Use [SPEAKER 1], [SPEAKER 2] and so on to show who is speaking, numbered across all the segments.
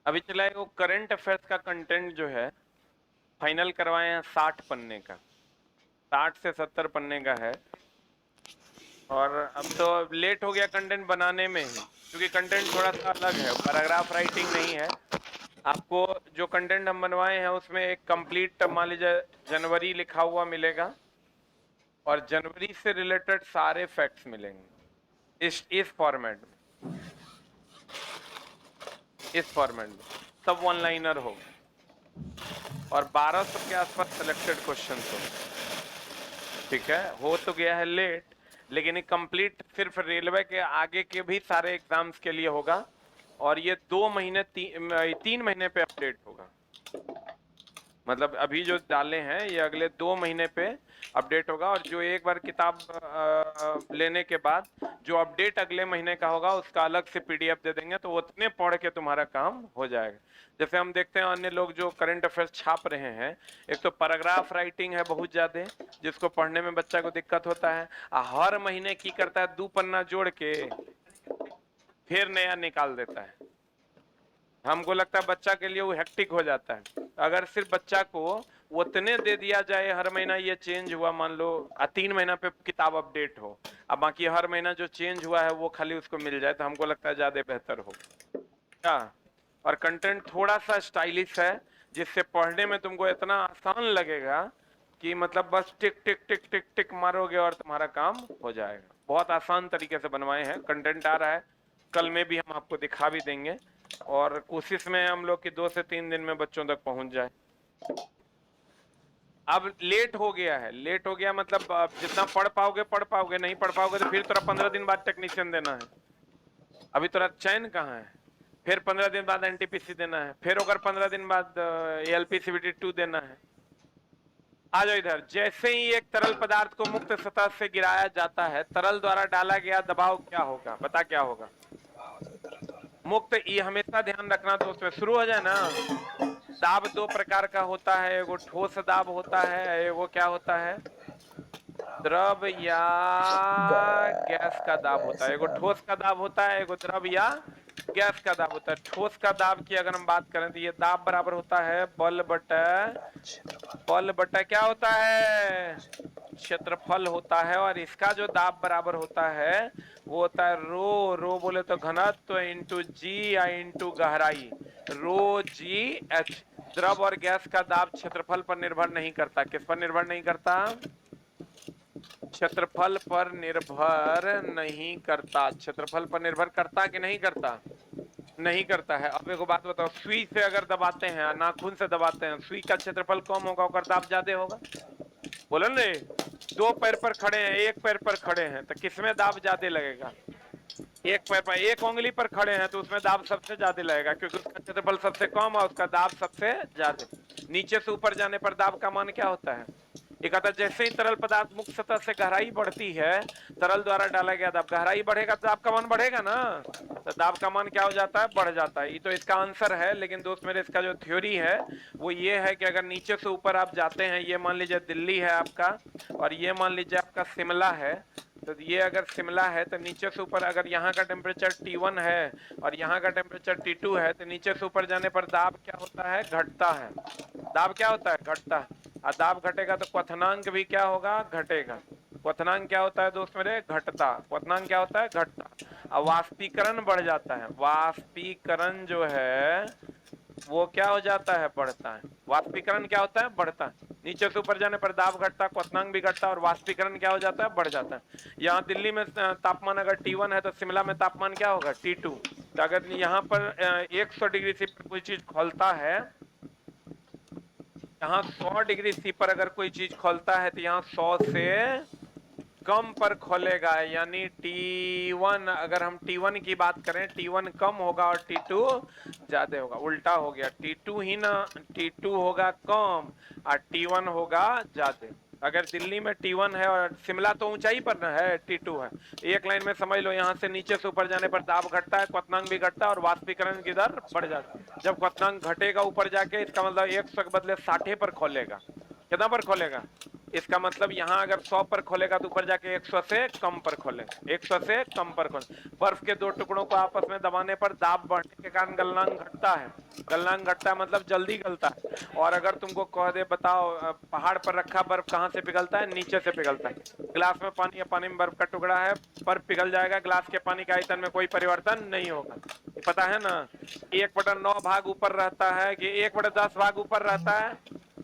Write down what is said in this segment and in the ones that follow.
[SPEAKER 1] अभी चला है वो करंट अफेयर्स का कंटेंट जो है फाइनल करवाए हैं 60 पन्ने का, 60 से 70 पन्ने का है। और अब तो लेट हो गया कंटेंट बनाने में ही, क्योंकि कंटेंट थोड़ा सा अलग है, पैराग्राफ राइटिंग नहीं है। आपको जो कंटेंट हम बनवाए हैं उसमें एक कंप्लीट मान लीजिए जनवरी लिखा हुआ मिलेगा और जनवरी से रिलेटेड सारे फैक्ट्स मिलेंगे इस फॉर्मेट में, इस फॉर्मेट में सब वन लाइनर हो और 1200 के आसपास सिलेक्टेड क्वेश्चन हो। ठीक है, हो तो गया है लेट, लेकिन ये कंप्लीट सिर्फ रेलवे के आगे के भी सारे एग्जाम्स के लिए होगा और ये 2 महीने 3 महीने पे अपडेट होगा। मतलब अभी जो डाले हैं ये अगले 2 महीने पे अपडेट होगा और जो एक बार किताब लेने के बाद जो अपडेट अगले महीने का होगा उसका अलग से पीडीएफ दे देंगे, तो उतने पढ़ के तुम्हारा काम हो जाएगा। जैसे हम देखते हैं अन्य लोग जो करंट अफेयर्स छाप रहे हैं, एक तो पैराग्राफ राइटिंग है बहुत ज्यादा, जिसको पढ़ने में बच्चा को दिक्कत होता है, हर महीने की करता है 2 पन्ना जोड़ के फिर नया निकाल देता है। हमको लगता है बच्चा के लिए वो हेक्टिक हो जाता है। अगर सिर्फ बच्चा को उतने दे दिया जाए, हर महीना ये चेंज हुआ, मान लो 3 महीना पे किताब अपडेट हो, अब बाकी हर महीना जो चेंज हुआ है वो खाली उसको मिल जाए, तो हमको लगता है ज्यादा बेहतर हो क्या। और कंटेंट थोड़ा सा स्टाइलिश है जिससे पढ़ने में तुमको इतना आसान लगेगा कि मतलब बस टिक टिक टिक टिक टिक मारोगे और तुम्हारा काम हो जाएगा। बहुत आसान तरीके से बनवाए हैं, कंटेंट आ रहा है, कल में भी हम आपको दिखा भी देंगे और कोशिश में हम लोग की 2 से 3 दिन में बच्चों तक पहुंच जाए। अब लेट हो गया है, लेट हो गया मतलब जितना पढ़ पाओगे, नहीं पढ़ पाओगे तो फिर तोरा 15 दिन बाद टेक्नीशियन देना है। अभी तोरा चयन कहाँ है, फिर 15 दिन बाद एनटीपीसी देना है, फिर अगर 15 दिन बाद एलपीसीबीटी 2 देना है। आ जाओ इधर। जैसे ही एक तरल पदार्थ को मुक्त सतह से गिराया जाता है, तरल द्वारा डाला गया दबाव क्या होगा, बता क्या होगा। मुक्त, ये हमेशा ध्यान रखना दोस्त में शुरू हो जाए ना। दाब 2 प्रकार का होता है, एगो ठोस दाब होता है, एगो क्या होता है, द्रव या गैस का दाब होता है। एगो ठोस का दाब होता है, एगो द्रव या गैस का दाब होता है। ठोस का दाब की अगर हम बात करें तो ये दाब बराबर होता है बल बटा क्या होता है, क्षेत्रफल होता है। और इसका जो दाब बराबर होता है वो होता है रो बोले तो घनत्व इंटू जी या इंटू गहराई, रो जी एच। द्रव और गैस का दाब क्षेत्रफल पर निर्भर नहीं करता। किस पर निर्भर नहीं करता, क्षेत्रफल पर निर्भर नहीं करता। क्षेत्रफल पर निर्भर करता कि नहीं करता, नहीं करता है। अब एक बात बताओ, सुई से अगर दबाते हैं, नाखून से दबाते हैं, सुई का क्षेत्रफल कम होगा और दाब ज्यादा होगा, बोलो ने। 2 पैर पर खड़े हैं, 1 पैर पर खड़े हैं, तो किसमें दाब ज्यादा लगेगा, एक पैर पर, एक उंगली पर खड़े हैं तो उसमें दाब सबसे ज्यादा लगेगा, क्योंकि उसका क्षेत्रफल सबसे कम और उसका दाब सबसे ज्यादा। नीचे से ऊपर जाने पर दाब का मान क्या होता है, ये कहता है जैसे ही तरल पदार्थ मुक्त सतह से गहराई बढ़ती है, तरल द्वारा डाला गया दाब, गहराई बढ़ेगा तो दाब का मान बढ़ेगा ना, तो दाब का मान क्या हो जाता है, बढ़ जाता है। ये तो इसका आंसर है, लेकिन दोस्त मेरे इसका जो थ्योरी है वो ये है कि अगर नीचे से ऊपर आप जाते हैं, ये मान लीजिए दिल्ली है आपका और ये मान लीजिए आपका शिमला है, तो ये अगर शिमला है तो नीचे से ऊपर अगर यहाँ का टेम्परेचर T1 है और यहाँ का टेम्परेचर T2 है, तो नीचे से ऊपर जाने पर दाब क्या होता है, घटता है। दाब क्या होता है, घटता है। और दाब घटेगा तो क्वथनांक भी क्या होगा, घटेगा। क्वथनांक क्या होता है दोस्त मेरे, घटता। क्वथनांक क्या होता है, घटता। और वाष्पीकरण बढ़ जाता है, वाष्पीकरण जो है वो क्या हो जाता है, बढ़ता है। वाष्पीकरण क्या होता है, बढ़ता है। नीचे से ऊपर जाने पर दाब घटता, क्वथनांक भी घटता और वाष्पीकरण क्या हो जाता है, बढ़ जाता है। यहाँ दिल्ली में तापमान अगर T1 है तो शिमला में तापमान क्या होगा, T2। तो अगर यहाँ पर 100 डिग्री सी पर कोई चीज खोलता है, यहाँ 100 डिग्री सी पर अगर कोई चीज खोलता है तो यहाँ 100 से कम पर खोलेगा, यानी T1, अगर हम T1 की बात करें, T1 कम होगा और T2 ज्यादा होगा। उल्टा हो गया, T2 ही ना, T2 होगा कम और T1 होगा ज्यादा। अगर दिल्ली में T1 है और शिमला तो ऊंचाई पर ना है, T2 है। एक लाइन में समझ लो, यहाँ से नीचे से ऊपर जाने पर दाब घटता है, क्वथनांक भी घटता है और वाष्पीकरण की दर बढ़ जाती है। जब क्वथनांक घटेगा ऊपर जाके, इसका मतलब 100 के बदले 60 पर खोलेगा। कितना पर खोलेगा, इसका मतलब यहाँ अगर 100 पर खोलेगा तो ऊपर जाके 100 से कम पर खोले, 100 से कम पर खोले। बर्फ के दो टुकड़ों को आपस में दबाने पर दाब बढ़ने के कारण गलनांक घटता है। गलनांक घटता है मतलब जल्दी गलता है। और अगर तुमको कह दे बताओ पहाड़ पर रखा बर्फ कहाँ से पिघलता है? नीचे से पिघलता है। गिलास में पानी या पानी में बर्फ का टुकड़ा है, बर्फ पिघल जाएगा, गिलास के पानी के आयतन में कोई परिवर्तन नहीं होगा। पता है ना, 1/9 भाग ऊपर रहता है कि 1/10 भाग ऊपर रहता है,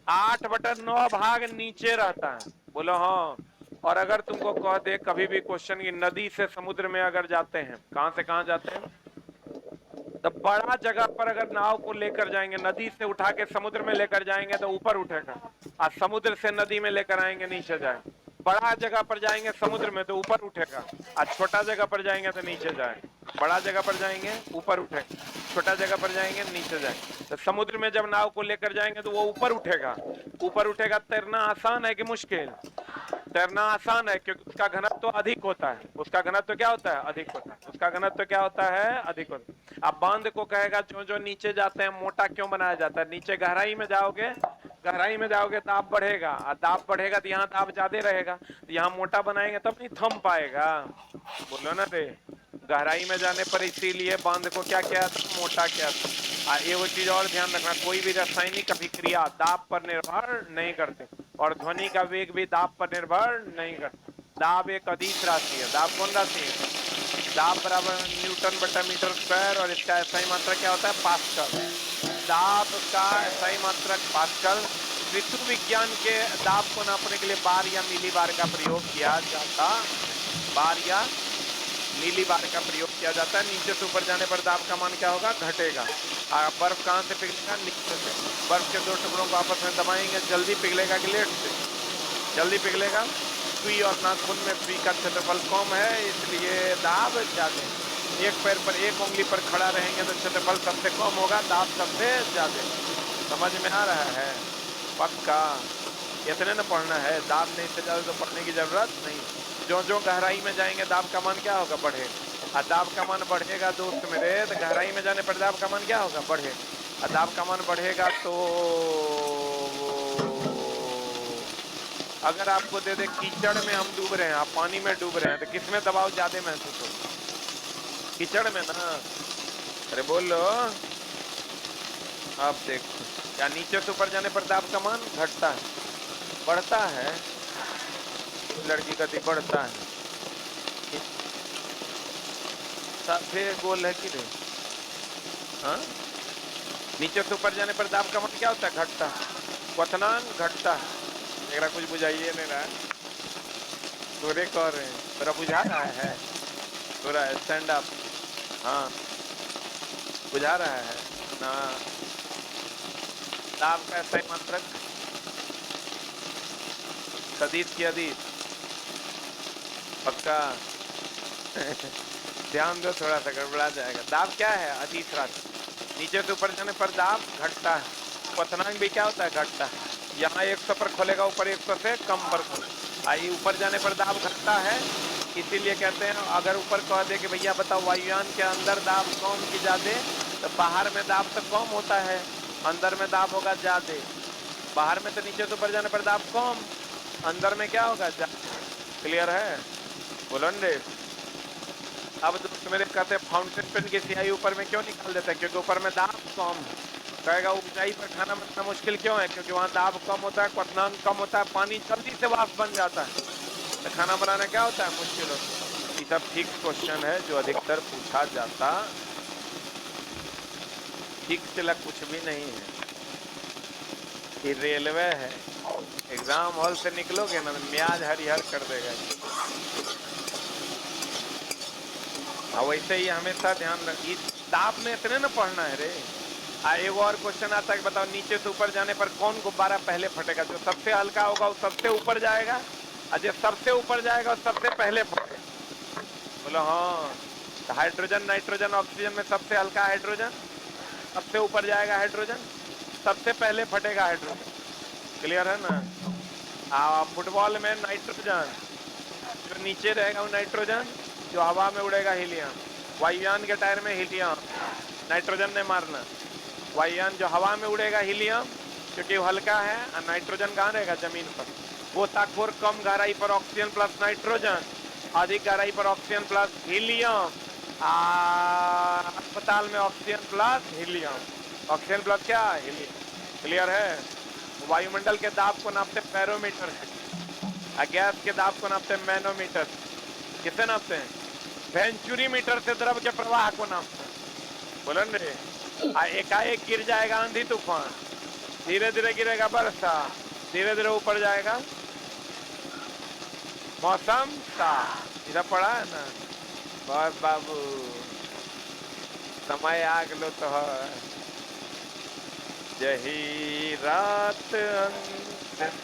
[SPEAKER 1] 8/9 भाग नीचे रहता है। बोलो हाँ। और अगर तुमको कह दे कभी भी क्वेश्चन की नदी से समुद्र में अगर जाते हैं, कहां से कहां जाते हैं, तो बड़ा जगह पर अगर नाव को लेकर जाएंगे, नदी से उठा के समुद्र में लेकर जाएंगे तो ऊपर उठेगा, और समुद्र से नदी में लेकर आएंगे नीचे जाए। बड़ा जगह पर जाएंगे समुद्र में तो ऊपर उठेगा, और छोटा जगह पर जाएंगे तो नीचे जाए। बड़ा जगह पर जाएंगे ऊपर उठेगा, छोटा जगह पर जाएंगे नीचे जाए। तो समुद्र में जब नाव को लेकर जाएंगे तो वो ऊपर उठेगा। ऊपर उठेगा, तैरना आसान है कि मुश्किल? तैरना आसान है क्योंकि उसका घनत्व तो अधिक होता है। उसका घनत्व क्या होता है? अधिक होता है। उसका घनत्व क्या होता है? अधिक होता है। अब बांध को कहेगा जो जो नीचे जाते हैं मोटा क्यों बनाया जाता है? नीचे गहराई में जाओगे, गहराई में जाओगे दाब बढ़ेगा, और दाब बढ़ेगा तो यहाँ दाब ज्यादा रहेगा, तो यहाँ मोटा बनाएंगे तब नहीं थम पाएगा। बोलो ना रे, गहराई में जाने पर इसीलिए बांध को क्या किया था? मोटा किया था। ये वो चीज और ध्यान रखना, कोई भी रासायनिक अभिक्रिया दाब पर निर्भर नहीं करते, और ध्वनि का वेग भी दाब पर निर्भर नहीं करता। दाब एक अदिश राशि है। दाब कौन राशि है? दाब बराबर न्यूटन बटा मीटर स्क्वायर, और इसका एसआई मात्रक क्या होता है? पास्कल। दाब का एसआई मात्रक पास्कल। ऋतु विज्ञान के दाब को नापने के लिए बार या मिली बार का प्रयोग किया जाता, बार या मिली बार का प्रयोग किया जाता है। नीचे से ऊपर जाने पर दाब का मान क्या होगा? घटेगा। बर्फ कहाँ से पिघलेगा? नीचे से। बर्फ के दो टुकड़ों को आपस में दबाएंगे, जल्दी पिघलेगा कि लेट से? जल्दी पिघलेगा। सुई और नाखून में सुई का क्षेत्रफल कम है, इसलिए दाब ज्यादा। एक पैर पर एक उंगली पर खड़ा रहेंगे तो क्षेत्रफल सबसे कम होगा, दाब सबसे ज्यादा। समझ में आ रहा है? पक्का। इतने न पढ़ना है, दाब नहीं से ज्यादा तो पढ़ने की जरूरत नहीं। जो जो गहराई में जाएंगे दाब का मान क्या होगा? बढ़ेगा। और दाब का मान बढ़ेगा दोस्त मेरे, तो गहराई में जाने पर दाब का मान क्या होगा? बढ़ेगा। और दाब का मान बढ़ेगा तो अगर आपको दे दे कीचड़ में हम डूब रहे हैं, आप पानी में डूब रहे हैं, तो किसमें दबाव ज्यादा महसूस होगा? कीचड़ में ना। अरे बोलो। आप देखो, क्या नीचे से ऊपर जाने पर दाब का मान घटता है? बढ़ता है? लड़की गति बढ़ता है। फिर गोल है कि नहीं? हाँ, नीचे से ऊपर जाने पर दाब का मान क्या होता है? घटता है। क्वथनांक घटता है। मेरा कुछ बुझाइए नहीं रहा, थोड़े कह रहे हैं, थोड़ा बुझा रहा है, थोड़ा स्टैंड अप। हाँ, बुझा रहा है ना? दाब का सही मात्रक सदिश की अदिश। पक्का। ध्यान दो, थोड़ा सा गड़बड़ा जाएगा। दाब क्या है? अदिश राशि। नीचे से ऊपर जाने पर दाब घटता है। क्वथनांक भी क्या होता है? घटता है। यहाँ 100 पर खोलेगा, ऊपर 100 से कम पर खोलेगा। आई ऊपर जाने पर दाब घटता है, इसीलिए कहते हैं अगर ऊपर कह दे कि भैया बताओ वायुयान के अंदर दाब कम की ज्यादा, तो बाहर में दाब तो कम होता है, अंदर में दाब होगा ज्यादा। बाहर में तो नीचे से ऊपर जाने पर दाब कम, अंदर में क्या होगा? ज्यादा। क्लियर है? बोलो रे। अब दोस्त मेरे कहते हैं फाउंटेन पेन की स्याही ऊपर में क्यों निकाल देते हैं? क्योंकि ऊपर में दाब कम है। कहेगा ऊंचाई पर खाना बनाना मुश्किल क्यों है? क्योंकि वहाँ दाब कम होता है, क्वथनांक कम होता है, पानी जल्दी से वाष्प बन जाता है, तो खाना बनाना क्या होता है? मुश्किल होता है। ये सब फिक्स क्वेश्चन है जो अधिकतर पूछा जाता, ठीक से लग कुछ भी नहीं है। ये रेलवे है, एग्जाम हॉल से निकलोगे ना म्याज हरिहर कर देगा। वैसे ही हमेशा ध्यान रखिए, दाब में इतने न पढ़ना है रे। एक और क्वेश्चन आता है, बताओ नीचे से ऊपर जाने पर कौन गुब्बारा पहले फटेगा? जो सबसे हल्का होगा वो सबसे ऊपर जाएगा, और जो सबसे ऊपर जाएगा वो सबसे पहले फटेगा। बोलो हाँ। तो हाइड्रोजन, नाइट्रोजन, ऑक्सीजन में सबसे हल्का हाइड्रोजन, सबसे ऊपर जाएगा हाइड्रोजन, सबसे पहले फटेगा हाइड्रोजन। क्लियर है ना? फुटबॉल में नाइट्रोजन जो नीचे रहेगा वो नाइट्रोजन, जो हवा में उड़ेगा हीलियम। वायुयान के टायर में हीलियम, नाइट्रोजन ने मारना। वायुयान जो हवा में उड़ेगा हीलियम, क्योंकि वो हल्का है, और नाइट्रोजन कहाँ रहेगा? जमीन पर। गोताखोर कम गहराई पर ऑक्सीजन प्लस नाइट्रोजन, अधिक गहराई पर ऑक्सीजन प्लस हीलियम, अस्पताल में oxygen plus helium, oxygen plus क्या हीलियम। क्लियर है। वायुमंडल के दाब को नापते बैरोमीटर से, गैस के दाब को नापते मैनोमीटर। किसे नापते हैं? वेंचुरी मीटर से द्रव के प्रवाह को नापते हैं। बोलन रे, एकाएक गिर जाएगा आंधी तूफान, धीरे धीरे गिरेगा वर्षा, धीरे धीरे ऊपर जाएगा मौसम साफ। इधर पढ़ा है ना। बस बाबू समय आ गलो तो यही रात अंत।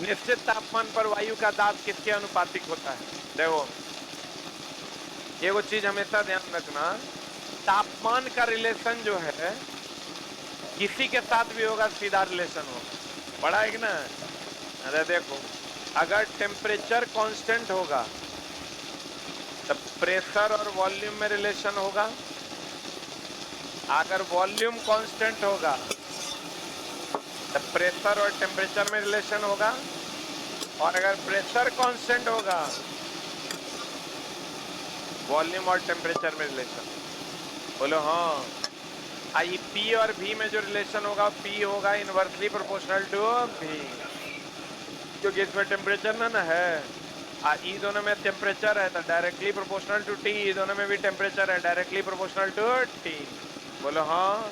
[SPEAKER 1] निश्चित तापमान पर वायु का दाब किसके अनुपातिक होता है? देखो एगो चीज हमेशा ध्यान रखना, तापमान का रिलेशन जो है किसी के साथ भी होगा, सीधा रिलेशन होगा। पढ़ा है कि ना? अरे देखो, अगर टेम्परेचर कांस्टेंट होगा तो प्रेशर और वॉल्यूम में रिलेशन होगा। अगर वॉल्यूम कांस्टेंट होगा तो प्रेशर और टेम्परेचर में रिलेशन होगा। और अगर प्रेशर कांस्टेंट होगा, वॉल्यूम और टेम्परेचर में रिलेशन। बोलो हाँ। आई पी और भी में जो रिलेशन होगा, पी होगा इनवर्सली प्रोपोर्शनल टू भी, क्योंकि इसमें टेम्परेचर ना है। ई दोनों में टेम्परेचर है तो डायरेक्टली प्रोपोर्शनल टू टी, ई दोनों में भी टेम्परेचर है डायरेक्टली प्रोपोर्शनल टू टी। बोलो हाँ।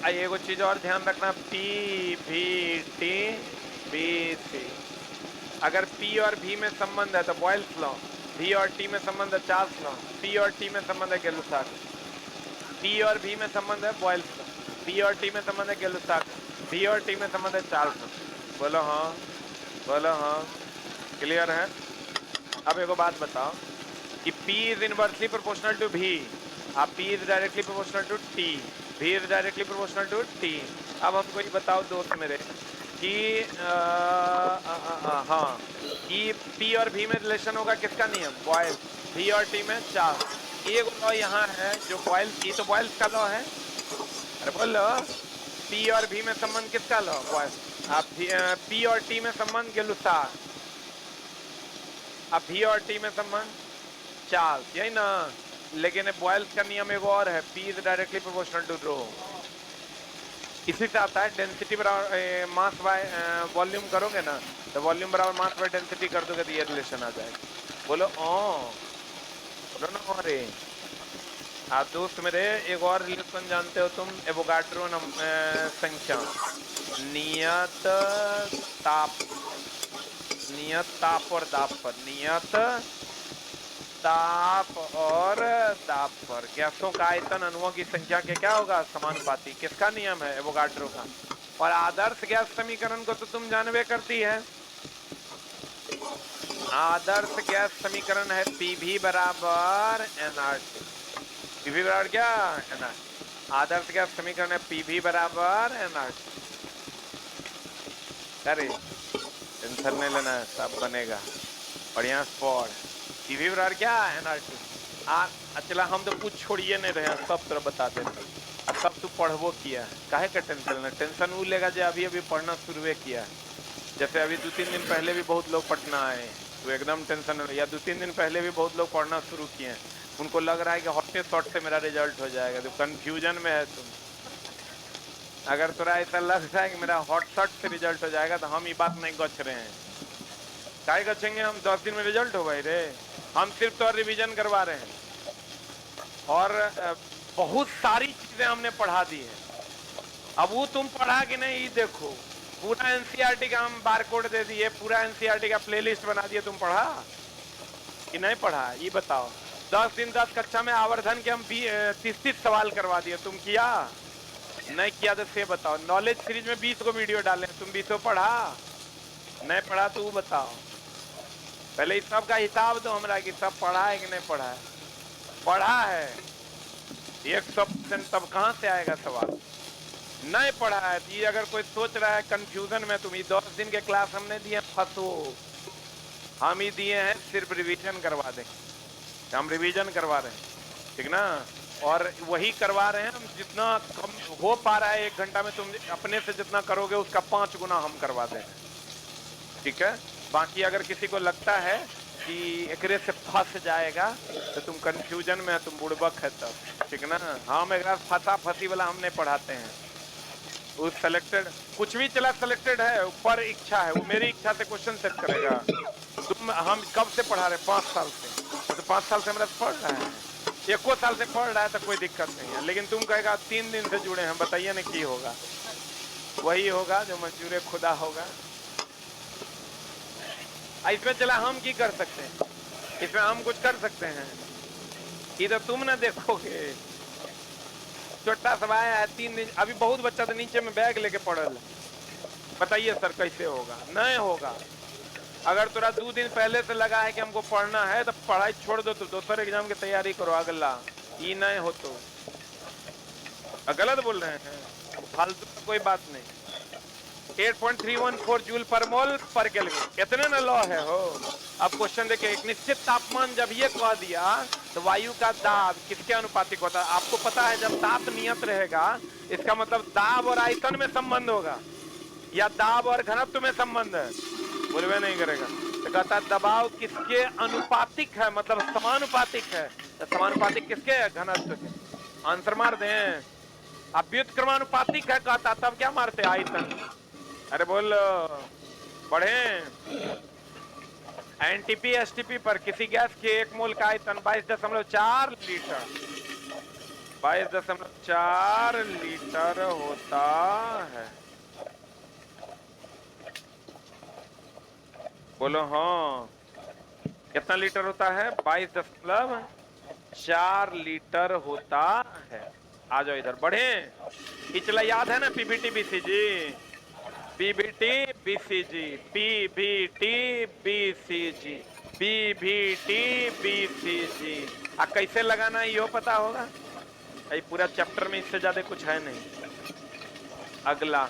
[SPEAKER 1] आइए एगो चीज और ध्यान रखना, पी भी टी बी सी। अगर पी और भी में संबंध है तो बॉयल्स लॉ, भी और टी में संबंध है चार्ल्स लॉ, पी और टी में संबंध है गैलुसाक। पी और भी में संबंध है बॉयल्स लॉ, पी और टी में संबंध है गैलुसाक, भी और टी में संबंध है चार्ल्स लॉ। बोलो हाँ, बोलो हाँ। क्लियर है। अब एगो बात बताओ कि P is inversely proportional to V, P is directly proportional to T, V is directly proportional to T। अब हमको ये बताओ दोस्त मेरे कि हाँ, कि P और V में रिलेशन होगा किसका नियम? बॉयल्स। V और T में चार्ल्स। एक लॉ यहाँ है जो बॉयल्स, ये तो बॉयल्स का लॉ है। अरे बोलो, P और V में संबंध किसका लॉ? बॉयल्स। P और T में संबंध गैलुसाक, अब भी और टी में संबंध चार्ल्स, यही ना। लेकिन बॉयल्स का नियम एगो और है, P is directly proportional to rho. इसी से आता है डेंसिटी बराबर मास बाय वॉल्यूम करोगे ना, तो वॉल्यूम बराबर मास बाय डेंसिटी कर दोगे तो ये रिलेशन आ जाएगा। बोलो बोलो ना। अरे आप दोस्त मेरे एक और रिलेशन जानते हो तुम? एवोगाड्रो संख्या, नियत ताप और दाब पर, नियत ताप और दाब पर गैसों का आयतन अणुओं की संख्या के क्या होगा? समानुपाती। किसका नियम है? एवोगाड्रो का। और आदर्श गैस समीकरण को तो तुम जानवे करती है। आदर्श गैस समीकरण है PV बराबर nRT। PV बराबर क्या? nRT। आदर्श गैस समीकरण है PV बराबर nRT। अरे टेंशन नहीं लेना, सब बनेगा बढ़िया स्पॉट। PV बराबर क्या? nRT। चला हम तो कुछ छोड़िए नहीं रहे, सब तरह बता देते। सब तू पढ़वो किया है, काहे का टेंशन लेना? टेंशन वो लेगा जो अभी अभी पढ़ना शुरू किया है। जैसे अभी 2-3 दिन पहले भी बहुत लोग पटना आए, तो एकदम टेंशन नहीं। या 2-3 दिन पहले भी बहुत लोग पढ़ना शुरू किए हैं, उनको लग रहा है कि हॉटे शॉट से मेरा रिजल्ट हो जाएगा, तो कंफ्यूजन में है तुम। अगर थोड़ा ऐसा लग रहा है कि मेरा हॉट शॉट से रिजल्ट हो जाएगा, तो हम ये बात नहीं गच रहे हैं। काय गचेंगे हम? 10 दिन में रिजल्ट हो भाई रे। हम सिर्फ तो रिवीजन करवा रहे हैं और बहुत सारी चीजें हमने पढ़ा दी है। अब वो तुम पढ़ा कि नहीं, देखो पूरा एनसीईआरटी का हम बारकोड दे दिए, पूरा एनसीईआरटी का प्लेलिस्ट बना दिए। तुम पढ़ा कि नहीं पढ़ा ये बताओ। 10 दिन 10 कक्षा में आवर्धन के हम 30 सवाल करवा दिए, तुम किया नहीं किया? तो से बताओ। नॉलेज सीरीज में 20 को वीडियो डाले, तुम 20 पढ़ा नहीं पढ़ा? तो बताओ पहले इस सब का हिसाब दो हमरा कि सब पढ़ा है कि नहीं पढ़ा है। पढ़ा है 100%, तब कहां से आएगा सवाल? नहीं पढ़ा है। ये अगर कोई सोच रहा है कंफ्यूजन में, तुम ये 10 दिन के क्लास हमने दिए, फंसो। हम ही दिए हैं सिर्फ रिवीजन करवा दें, हम रिवीजन करवा रहे हैं, ठीक ना। और वही करवा रहे हैं हम, जितना कम हो पा रहा है 1 घंटा में तुम अपने से जितना करोगे उसका 5 गुना हम करवा दें, ठीक है। बाकी अगर किसी को लगता है कि एकरे से फंस जाएगा तो तुम कंफ्यूजन में, तुम बुड़बक है तब, ठीक है ना। हम एक फंसा फंसी वाला हम नहीं पढ़ाते हैं। वो सिलेक्टेड कुछ भी चला सिलेक्टेड है, ऊपर इच्छा है, वो मेरी इच्छा से क्वेश्चन सेट करेगा। तुम हम कब से पढ़ा रहे? 5 साल से। तो 5 साल से मेरा पढ़ रहा है, 1 साल से पढ़ रहा है तो कोई दिक्कत नहीं है। लेकिन तुम कहेगा 3 दिन से जुड़े हैं, बताइए ना की होगा? वही होगा जो मंजूर खुदा होगा। इसमें चला हम की कर सकते हैं, इसमें हम कुछ कर सकते हैं, ये तो तुम ना देखोगे। छोटा सा आया है 3 दिन, अभी बहुत बच्चा तो नीचे में बैग लेके पड़ल। बताइए सर कैसे होगा? नहीं होगा। अगर तुरा 2 दिन पहले से लगा है कि हमको पढ़ना है तो पढ़ाई छोड़ दो, तो दूसरे एग्जाम की तैयारी करो अगला। ये नहीं हो तो गलत बोल रहे हैं, फालतू का कोई बात नहीं। 8.314 जूल पर मोल पर केल्विन, इतने ना लॉ है हो। अब क्वेश्चन देखिए, एक निश्चित तापमान जब ये कह दिया तो वायु का दाब किसके अनुपातिक होता है? आपको पता है जब ताप नियत रहेगा इसका मतलब दाब और आयतन में संबंध होगा, या दाब और घनत्व में संबंध है? बोलवे नहीं करेगा। तो कहता है दबाव किसके अनुपातिक है, मतलब समानुपातिक है। तो समानुपातिक किसके है? घनत्व के। आंसर मार दें। अब व्युत्क्रमानुपातिक है कहता, तब क्या मारते? आयतन। अरे बोल बढ़े। एनटीपी एसटीपी पर किसी गैस के 1 मोल का आयतन 22.4 लीटर 22.4 लीटर होता है। बोलो हाँ, कितना लीटर होता है? 22.4 लीटर होता है। आ जाओ इधर, बढ़े। पिछला याद है ना? PBT BCG, PBT BCG, PBT BCG, PBT BCG. आ कैसे लगाना है यो पता होगा? ये पूरा चैप्टर में इससे ज्यादा कुछ है नहीं। अगला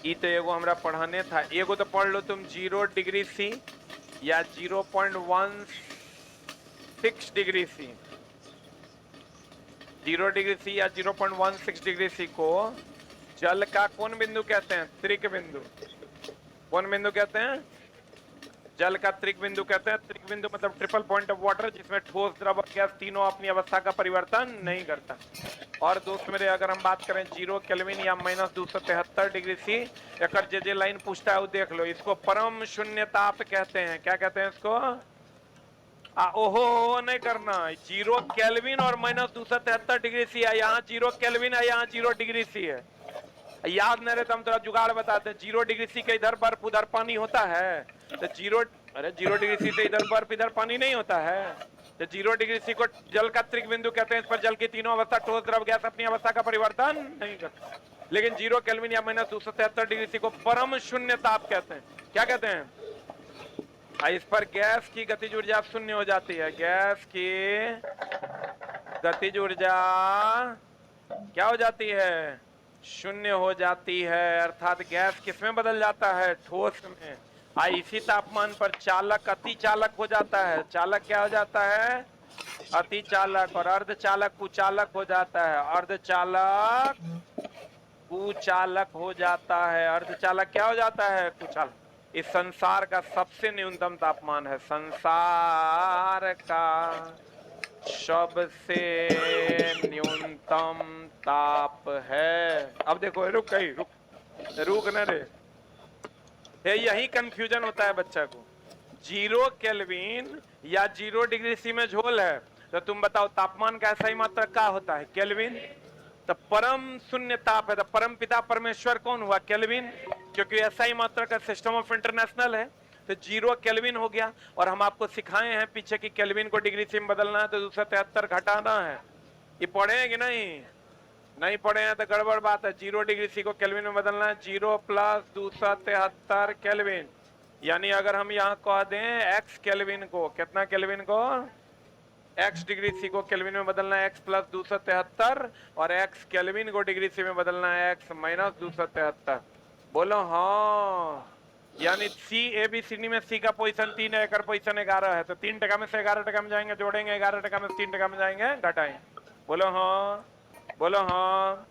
[SPEAKER 1] ये तो एगो हमरा पढ़ाने था, एगो तो पढ़ लो तुम। 0 डिग्री सी या 0.16 डिग्री सी, 0 डिग्री सी या 0.16 डिग्री सी को जल का कौन बिंदु कहते हैं? त्रिक बिंदु। कौन बिंदु कहते हैं? जल का त्रिक बिंदु कहते हैं। त्रिक बिंदु मतलब ट्रिपल पॉइंट ऑफ वाटर, जिसमें ठोस, द्रव, गैस तीनों अपनी अवस्था का परिवर्तन नहीं करता। और दोस्त मेरे, अगर हम बात करें 0 केल्विन या -273 डिग्री सी, एक जे लाइन पूछता है वो देख लो। इसको परम शून्य ताप कहते हैं। क्या कहते हैं इसको? ओहो नहीं करना। 0 केल्विन और -273 डिग्री सी है, यहाँ 0 केल्विन है, यहाँ 0 डिग्री सी है। याद नहीं रहे तो हम थोड़ा जुगाड़ बताते हैं। 0 डिग्री सी के इधर बर्फ उधर पानी होता है, तो 0 डिग्री सी से इधर बर्फ इधर पानी नहीं होता है। तो 0 डिग्री सी को जल का त्रिक बिंदु कहते हैं। इस पर जल की तीनों अवस्था, ठोस, द्रव, गैस अपनी अवस्था का परिवर्तन नहीं करता। लेकिन 0 केल्विन या -273 डिग्री सी को परम शून्य ताप कहते हैं। क्या कहते हैं? इस पर गैस की गतिज ऊर्जा शून्य हो जाती है। गैस की गतिज ऊर्जा क्या हो जाती है? शून्य हो जाती है। अर्थात गैस किसमें बदल जाता है? ठोस में। इसी तापमान पर चालक अति चालक हो जाता है। चालक क्या हो जाता है? अति चालक। और अर्धचालक कुचालक हो जाता है। अर्धचालक कुचालक हो जाता है। अर्धचालक क्या हो जाता है? कुचालक। इस संसार का सबसे न्यूनतम तापमान है। संसार का सबसे न्यूनतम ताप है। अब देखो, रुक कहीं, रुक न रे। यही कंफ्यूजन होता है बच्चा को। 0 केल्विन या 0 डिग्री सी में झोल है, तो तुम बताओ तापमान का ऐसा ही मात्रा क्या होता है? केल्विन। तो परम शून्य ताप है, तो परम पिता परमेश्वर कौन हुआ? केल्विन। क्योंकि ऐसा ही मात्रा का सिस्टम ऑफ इंटरनेशनल है, तो 0 केल्विन हो गया। और हम आपको सिखाए हैं पीछे की केल्विन को डिग्री सी में बदलना है तो 273 घटाना है। ये पढ़े हैं कि नहीं पढ़े हैं तो गड़बड़ बात है। 0 डिग्री सी को केल्विन में बदलना है। 0 + 273 केल्विन, यानी अगर हम यहाँ कह दें x केल्विन को, कितना केल्विन को? x डिग्री सी को केल्विन में बदलना है x + 273, और x केल्विन को डिग्री सी में बदलना है x - 273। बोलो हाँ। यानी सी ABCD में सी का पोजीशन 3 है, पोजीशन 11 है, तो 3 टका में से 11 टका में जाएंगे, जोड़ेंगे 11 टका में 3 टका में जाएंगे, घटाएं। बोलो हाँ, बोलो हाँ।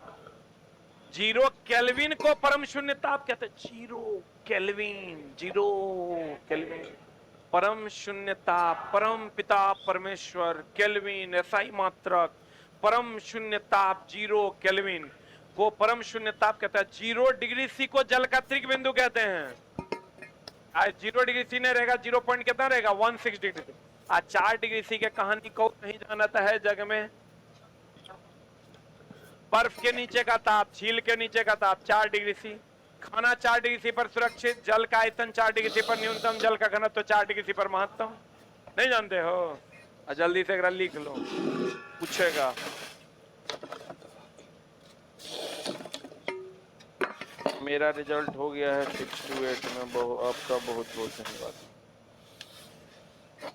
[SPEAKER 1] 0 केल्विन को परम शून्य ताप कहते हैं। 0 केल्विन परम शून्य ताप, परम पिता परमेश्वर, केल्विन एसआई मात्रक, परम शून्य ताप 0 केल्विन को परम शून्य ताप कहता है। 0 डिग्री सी को जल का त्रिक बिंदु कहते हैं। आज 0 डिग्री सी ने रहेगा, 0 पॉइंट कितना रहेगा 16 डिग्री। आज 4 डिग्री सी के कहानी को नहीं जानता है जग में। बर्फ के नीचे का ताप, झील के नीचे का ताप 4 डिग्री सी, खाना 4 डिग्री सी पर सुरक्षित, जल का आयतन 4 डिग्री सी पर न्यूनतम, जल का घनत्व तो 4 डिग्री सी पर महत्तम। नहीं जानते हो? जल्दी से लिख लो, पूछेगा। मेरा रिजल्ट हो गया है 6 to 8 में। आपका बहुत बहुत धन्यवाद।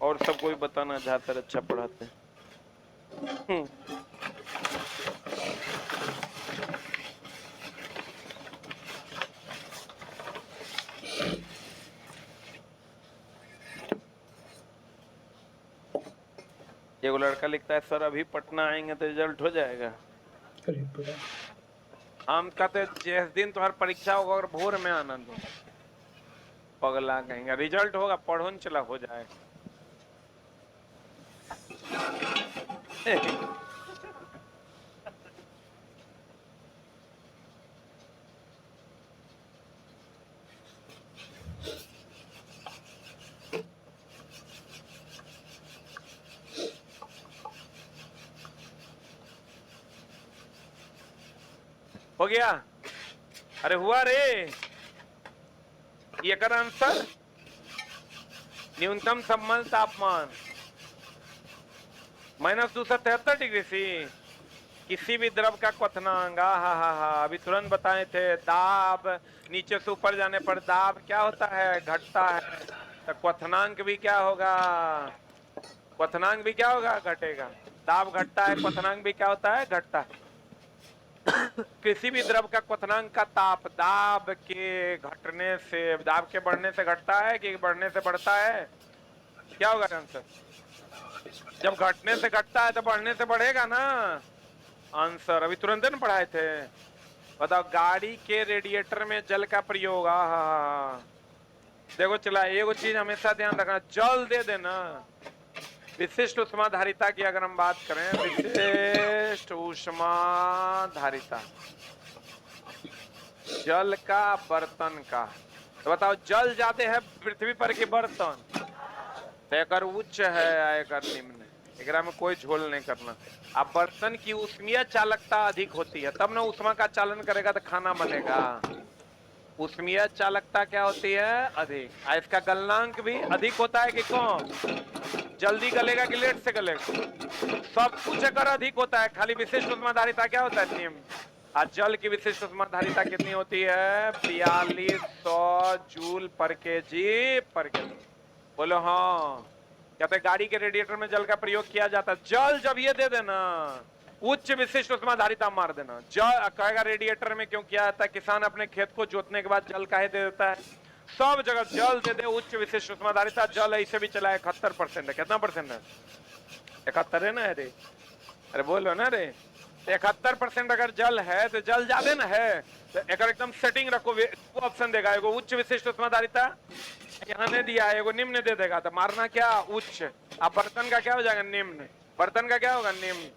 [SPEAKER 1] और सब कोई बताना चाहता है अच्छा पढ़ाते हैं। एगो लड़का लिखता है सर अभी पटना आएंगे तो रिजल्ट हो जाएगा। हम कहते जिस दिन तुम्हारी परीक्षा होगा और भोर में आना दो, पगला कहेंगे। रिजल्ट होगा, पढ़ो न चला हो जाएगा। हो गया? अरे हुआ रे। ये कर आंसर न्यूनतम सम्मल तापमान -273 डिग्री सी। किसी भी द्रव का क्वथनांक, हा अभी तुरंत बताए थे। दाब नीचे से ऊपर जाने पर दाब क्या होता है, घटता है। तो क्वथनांक भी क्या होगा, क्वथनांक भी क्या होगा, घटेगा। दाब घटता है, क्वथनांक भी क्या होता है, घटता है। किसी भी द्रव का क्वथनांक का ताप दाब के घटने से, दाब के बढ़ने से घटता है कि बढ़ने से बढ़ता है? क्या होगा आंसर? जब घटने से घटता है तो बढ़ने से बढ़ेगा ना आंसर। अभी तुरंत न पढ़ाए थे। बताओ, गाड़ी के रेडिएटर में जल का प्रयोग। देखो चला, एगो चीज हमेशा ध्यान रखना, जल दे देना। विशिष्ट ऊष्माधारिता की अगर हम बात करें, विशिष्ट ऊष्माधारिता जल का, बर्तन का, तो बताओ जल जाते हैं पृथ्वी पर के बर्तन, तो एकर उच्च है, एकर निम्न है। एकरा में कोई झोल नहीं करना। अब बर्तन की ऊष्मीय चालकता अधिक होती है, तब ना ऊष्मा का चालन करेगा तो खाना बनेगा। ऊष्मीय चालकता क्या होती है, अधिक। इसका गलनांक भी अधिक होता है कि कम? जल्दी गलेगा कि लेट से गलेगा? सब कुछ अगर अधिक होता है, खाली विशिष्ट ऊष्माधारिता क्या होता है, निम्न। आज जल की विशिष्ट ऊष्माधारिता कितनी होती है, 4200 जूल पर केजी पर केजी। बोलो हाँ। कहते गाड़ी के रेडिएटर में जल का प्रयोग किया जाता है। जल जब ये दे देना, उच्च विशिष्ट ऊष्माधारिता मार देना। जल कहेगा रेडिएटर में क्यों किया जाता है, किसान अपने खेत को जोतने के बाद जल काहे दे देता है? सब जगह जल दे दे, उच्च विशिष्ट ऊष्माधारिता। जल ऐसे भी चला 71% है। कितना परसेंट है? 71 है ना रे? अरे बोलो ना रे। 71% अगर जल है तो जल ज्यादा ना है, तो एकदम सेटिंग रखो। वो ऑप्शन देगा, एगो उच्च विशिष्ट ऊष्माधारिता यहाँ ने दिया है, एगो निम्न दे देगा, तो मारना क्या, उच्च। अब बर्तन का क्या हो जाएगा, निम्न। बर्तन का क्या होगा, निम्न।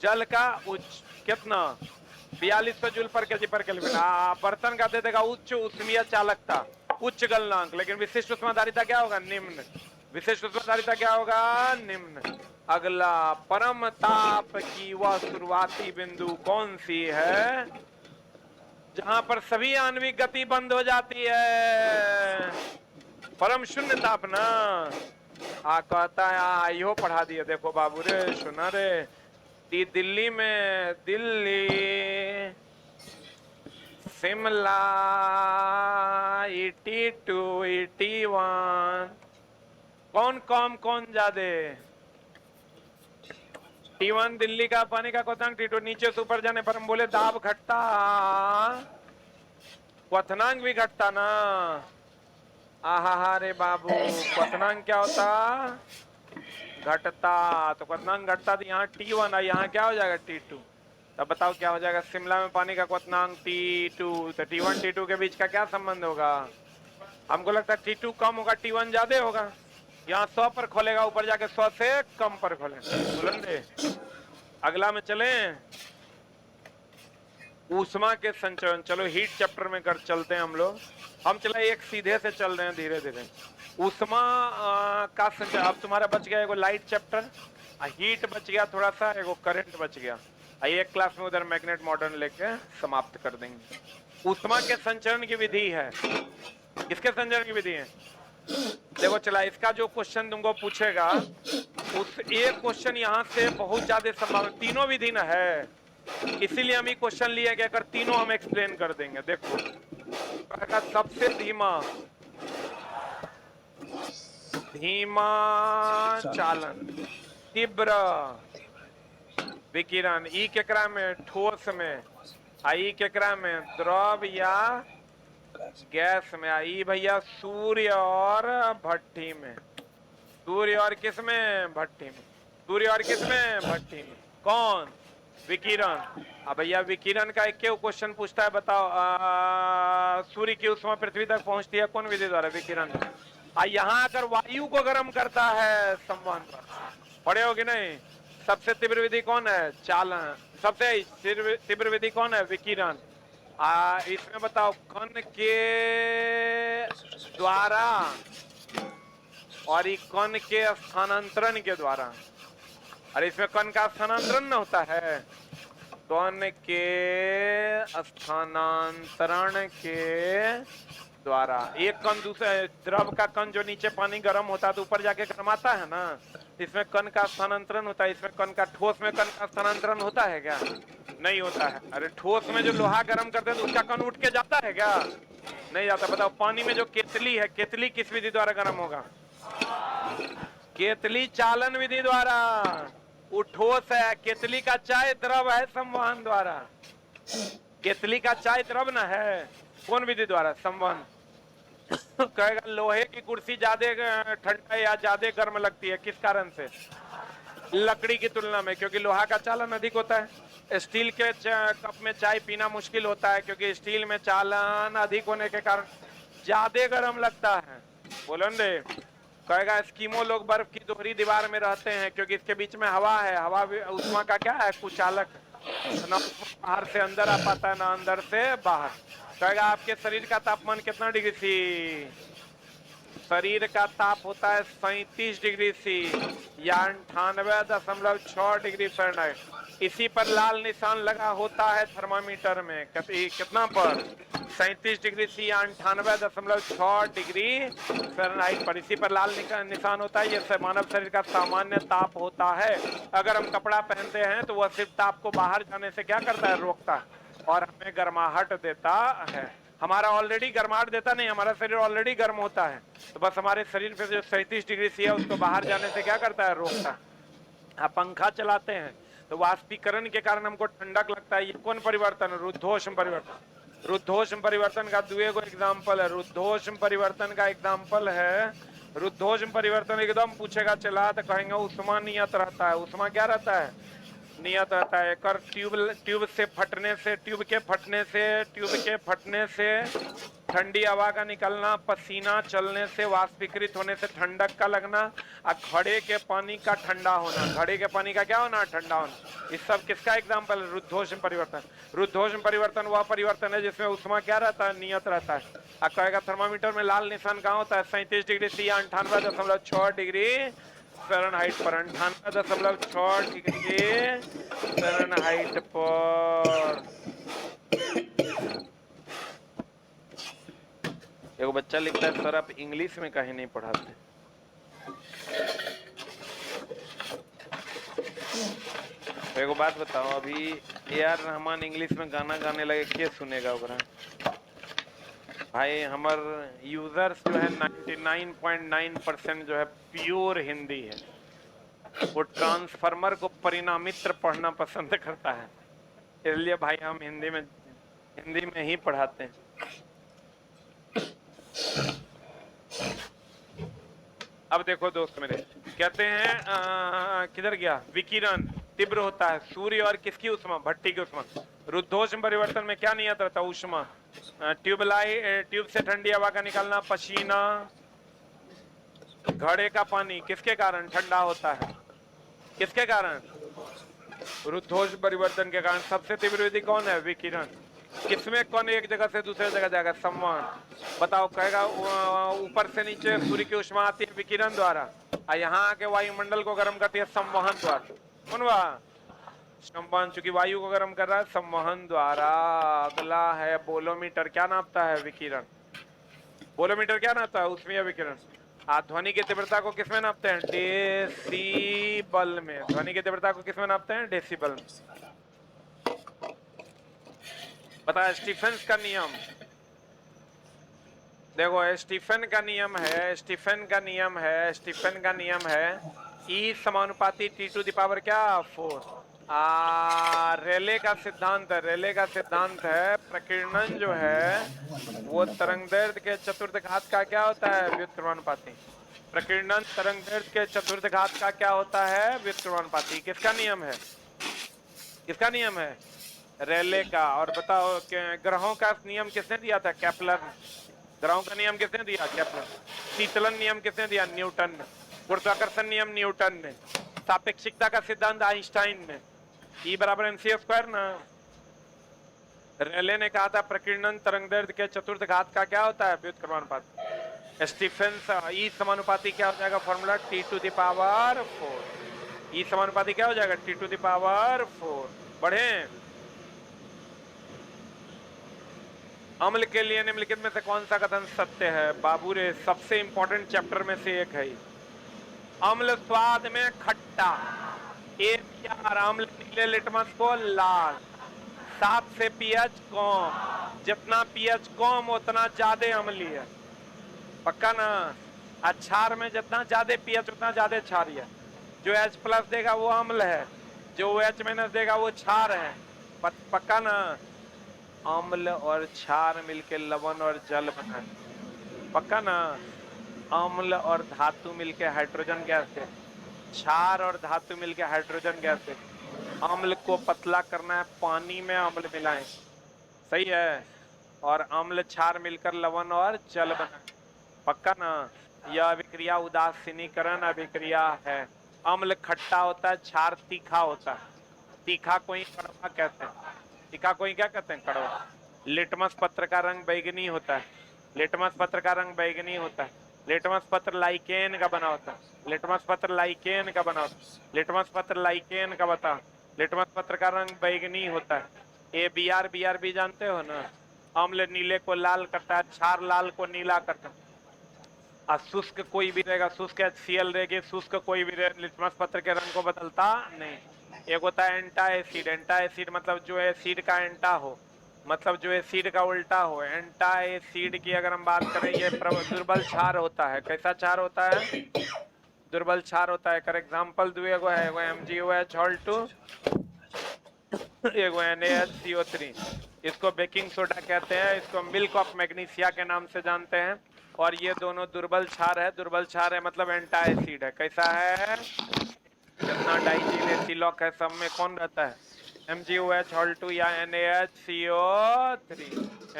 [SPEAKER 1] जल का उच्च कितना, 4200 जूल पर केजी पर केल्विन। बर्तन का दे देगा उच्च ऊष्मीय चालकता, उच्च गलनांक, लेकिन विशिष्ट ऊष्माधारिता क्या होगा, निम्न। विशिष्ट ऊष्माधारिता क्या होगा, निम्न। अगला, परम ताप की वह शुरुआती बिंदु कौन सी है जहां पर सभी आणविक गति बंद हो जाती है? परम शून्य ताप ना। कहता है यो पढ़ा दिया। देखो बाबू रे, सुना रे, दिल्ली में, दिल्ली शिमला 82 81, कौन कम कौन ज्यादा? T1 दिल्ली का पानी का क्वथनांक, T2 नीचे से ऊपर जाने पर हम बोले दाब घटता क्वथनांक भी घटता ना। आहा रे बाबू, क्वथनांक क्या होता? घटता। तो क्वथनांक घटता तो यहाँ T1 है, यहाँ क्या हो जाएगा T2। तब बताओ क्या हो जाएगा? शिमला में पानी का क्वथनांक T2, तो T1 T2 के बीच का क्या संबंध होगा? हमको लगता है T2 कम होगा, T1 ज्यादा होगा। यहाँ 100 पर खोलेगा, ऊपर जाके 100 से कम पर खोलेगा। बुलंदे अगला में चले, ऊष्मा के संचरण। चलो हीट चैप्टर में कर चलते हैं हम लोग। हम चला एक सीधे से चल रहे हैं धीरे धीरे। ऊष्मा का संचरण। अब तुम्हारा बच गया एगो लाइट चैप्टर, हीट बच गया थोड़ा सा, एगो करंट बच गया। एक क्लास में उधर मैग्नेट मॉडर्न लेके समाप्त कर देंगे। ऊष्मा के संचरण की विधि है। किसके संचरण की विधि है? देखो चला, इसका जो क्वेश्चन तुमको पूछेगा, उस एक क्वेश्चन यहाँ से बहुत ज्यादा संभावना, तीनों विधि न है, इसीलिए हम ये क्वेश्चन लिए कि अगर तीनों हम एक्सप्लेन कर देंगे। देखो सबसे धीमा चालन, तीव्र विकिरण, ई केकरा में? ठोस में। आई केकरा में? द्रव या गैस में। आई भैया सूर्य और भट्टी में। सूर्य और किस में? भट्टी में। सूर्य और किस में? भट्टी में। कौन? विकिरण। अब भैया विकिरण का एक क्वेश्चन पूछता है, बताओ सूर्य की ऊष्मा पृथ्वी तक पहुंचती है कौन विधि द्वारा? विकिरण। यहाँ अगर वायु को गर्म करता है संवहन पर, पढ़े हो कि नहीं? सबसे तीव्र विधि कौन है? चालन। सबसे तीव्र विधि कौन है? विकिरण। इसमें बताओ कण के द्वारा और कण के स्थानांतरण के द्वारा। अरे इसमें कण का स्थानांतरण न होता है, कण के स्थानांतरण के द्वारा। एक कण दूसरे द्रव का कण जो नीचे पानी गर्म होता है तो ऊपर जाके गर्माता है ना, इसमें कण का स्थानांतरण होता है। इसमें कण का, ठोस में कण का स्थानांतरण होता है क्या? नहीं होता है। अरे ठोस में जो लोहा गर्म करते हैं तो उसका कण उठ के जाता है क्या? नहीं जाता। बताओ पानी में जो केतली है, केतली किस विधि द्वारा गर्म होगा? केतली चालन विधि द्वारा। वो ठोस है, केतली का चाय द्रव है संवहन द्वारा। केतली का चाय द्रव न है, कौन विधि द्वारा? संवहन। कहेगा लोहे की कुर्सी ज्यादा ठंडा या ज्यादा गर्म लगती है, किस कारण से? लकड़ी की तुलना में, क्योंकि लोहा का चालन अधिक होता है। स्टील के कप में चाय पीना मुश्किल होता है, क्योंकि स्टील में चालन अधिक होने के कारण ज्यादा गर्म लगता है। बोलेंगे कहेगा एस्किमो लोग बर्फ की दोहरी दीवार में रहते हैं, क्योंकि इसके बीच में हवा है। हवा ऊष्मा का क्या है? कुचालक। ना बाहर से अंदर आ पाता है, ना अंदर से बाहर। कहेगा आपके शरीर का तापमान कितना डिग्री सी? शरीर का ताप होता है 37 डिग्री सी या 98.6 डिग्री फ़ारेनहाइट। इसी पर लाल निशान लगा होता है थर्मामीटर में। कितना पर? 37 डिग्री सी या 98.6 डिग्री फ़ारेनहाइट पर। इसी पर लाल निशान होता है। ये मानव शरीर का सामान्य ताप होता है। अगर हम कपड़ा पहनते हैं तो वह सिर्फ ताप को बाहर जाने से क्या करता है? रोकता है और हमें गर्माहट देता है। हमारा ऑलरेडी गर्माहट देता नहीं, हमारा शरीर ऑलरेडी गर्म होता है, तो बस हमारे शरीर पे जो 37 डिग्री सी है उसको बाहर जाने से क्या करता है? रोकता है। आप पंखा चलाते हैं तो वाष्पीकरण के कारण हमको ठंडक लगता है। ये कौन परिवर्तन? रुद्धोष्म परिवर्तन। रुद्धोष्म परिवर्तन का दुए को एग्जाम्पल है। रुद्धोष्म परिवर्तन का एग्जाम्पल है, रुद्धोष्म परिवर्तन एकदम पूछेगा चला तो कहेंगे ऊष्मा नियत रहता है। ऊष्मा क्या रहता है? नियत रहता है। कर ट्यूब से फटने से, ट्यूब के फटने से ठंडी हवा का निकलना, पसीना चलने से, वाष्पीकृत होने से ठंडक का लगना, और घड़े के पानी का ठंडा होना। घड़े के पानी का क्या होना? ठंडा होना। इस सब किसका एग्जाम्पल है? रुद्धोष्म परिवर्तन। रुद्धोष्म परिवर्तन वह परिवर्तन है जिसमें ऊष्मा क्या रहता है? नियत रहता है। अब कहेगा थर्मामीटर में लाल निशान कहाँ होता है? 37 डिग्री सी या 98.6 डिग्री फ़ारेनहाइट पर। 98.6 डिग्री फ़ारेनहाइट पर। एक बच्चा लिखता है सर आप इंग्लिश में कहीं नहीं पढ़ाते। एक बात बताओ, अभी AR रहमान इंग्लिश में गाना गाने लगे, क्या सुनेगा ओकरा? भाई हमार यूजर्स जो है 99.9% जो है प्योर हिंदी है। वो ट्रांसफार्मर को परिणामित्र पढ़ना पसंद करता है, इसलिए भाई हम हिंदी में ही पढ़ाते हैं। अब देखो दोस्त मेरे, कहते हैं किधर गया, विकिरण तीव्र होता है सूर्य और किसकी उष्मा, भट्टी की उष्मा। रुद्धोष्म परिवर्तन में क्या नियत रहता है, उष्मा। ट्यूब से ठंडी हवा का निकलना, पसीना। घड़े का पानी किसके कारण ठंडा होता है, किसके कारण, रुद्धोष्म परिवर्तन के कारण। सबसे तीव्र विधि कौन है, विकिरण। किसमें कौन एक जगह से दूसरे जगह जाएगा, संवहन। बताओ, कहेगा ऊपर से नीचे सूर्य की उष्मा आती है विकिरण द्वारा, और यहाँ आके वायुमंडल को गर्म करती है संवहन द्वारा। सुनवा, संवहन, चूंकि वायु को गर्म कर रहा है संवहन द्वारा। अगला है बोलोमीटर, क्या नापता है, विकिरण। बोलोमीटर क्या नापता है, ऊष्मीय विकिरण। ध्वनि की तीव्रता को किसमें नापते हैं, डेसिबल में। ध्वनि की तीव्रता को किसमें नापते हैं, डेसिबल में। पता स्टीफेंस का नियम, देखो स्टीफन का नियम है, स्टीफन का नियम है, स्टीफन का नियम है, ई समानुपाती टी टू द पावर क्या, 4। रेले का सिद्धांत है, रेले का सिद्धांत है प्रकीर्णन जो है वो तरंगदैर्घ्य के चतुर्थ घात का क्या होता है, व्युत्क्रमानुपाती। प्रकीर्णन तरंगदैर्घ्य के चतुर्थ घात का क्या होता है, व्युत्क्रमानुपाती। किसका नियम है, किसका नियम है, रेले का। और बताओ ग्रहों का नियम किसने दिया था, केपलर। ग्रहों का नियम किसने दिया, केपलर। शीतलन नियम किसने दिया, न्यूटन ने। गुरुत्वाकर्षण नियम न्यूटन ने। सापेक्षिकता का सिद्धांत आइंस्टाइन ने। E बराबर mc स्क्वायर ना। रेले ने कहा था प्रकीर्णन तरंगदैर्घ्य के चतुर्थ घात का क्या होता है, व्युत्क्रमानुपाती। स्टीफेंस E समानुपाती क्या हो जाएगा, formula T to the power 4। E समानुपाती क्या हो जाएगा, T टू द पावर 4। बढ़े। अम्ल के लिए निम्नलिखित में से कौन सा कथन सत्य है, बाबू रे सबसे इंपॉर्टेंट चैप्टर में से एक है। अम्ल स्वाद में खट्टा, ABR अम्ल नीले लिटमस को लाल। 7 से पीएच कम, जितना पीएच कम उतना ज्यादा अम्लीय। पक्का ना। क्षार में जितना ज्यादा पीएच उतना ज्यादा क्षारीय। जो H+ देगा वो अम्ल है, जो H- देगा वो क्षार है। पक्का ना। अम्ल और क्षार मिलके लवण और जल बना, पक्का ना। अम्ल और धातु मिलके हाइड्रोजन गैस है, क्षार और धातु मिलके हाइड्रोजन गैस है। अम्ल को पतला करना है, पानी में अम्ल मिलाएं, सही है। और अम्ल क्षार मिलकर लवण और जल बना, पक्का ना। यह अभिक्रिया उदासीनीकरण अभिक्रिया है। अम्ल खट्टा होता है, क्षार तीखा होता है। तीखा को ही कड़वा कहते हैं, तीखा को ही क्या कहते हैं, कड़वा। लिटमस पत्र का रंग बैंगनी होता है, लिटमस पत्र का रंग बैंगनी होता है। लिटमस पत्र लाइकेन का बना होता है, लिटमस पत्र लाइकेन का बना होता है। लिटमस पत्र लाइकेन का बता, लिटमस पत्र का रंग बैंगनी होता है। ABR BR भी जानते हो ना। अम्ल नीले को लाल करता है, क्षार लाल को नीला करता है। शुष्क कोई भी रहेगा, शुष्क HCl रहेगी, शुष्क कोई भी लिटमस पत्र के रंग को बदलता नहीं। एक होता है एंटा एसिड, एंटा एसिड मतलब जो एसिड का एंटा हो, मतलब जो एसिड का उल्टा हो। एंटा एसिड की अगर हम बात करें, ये दुर्बल क्षार होता है। कैसा क्षार होता है, दुर्बल क्षार होता है। कर एग्जाम्पल दो, एगो है, एगो MgOH Hall2, एगो NaHCO3। इसको बेकिंग सोडा कहते हैं, इसको मिल्क ऑफ मैग्नीशिया के नाम से जानते हैं। और ये दोनों दुर्बल क्षार है, दुर्बल क्षार है मतलब एंटा एसिड है। कैसा है, जितना डाइजीन एसिलॉक है सब में कौन रहता है, MgOH Hall2 या NaHCO3,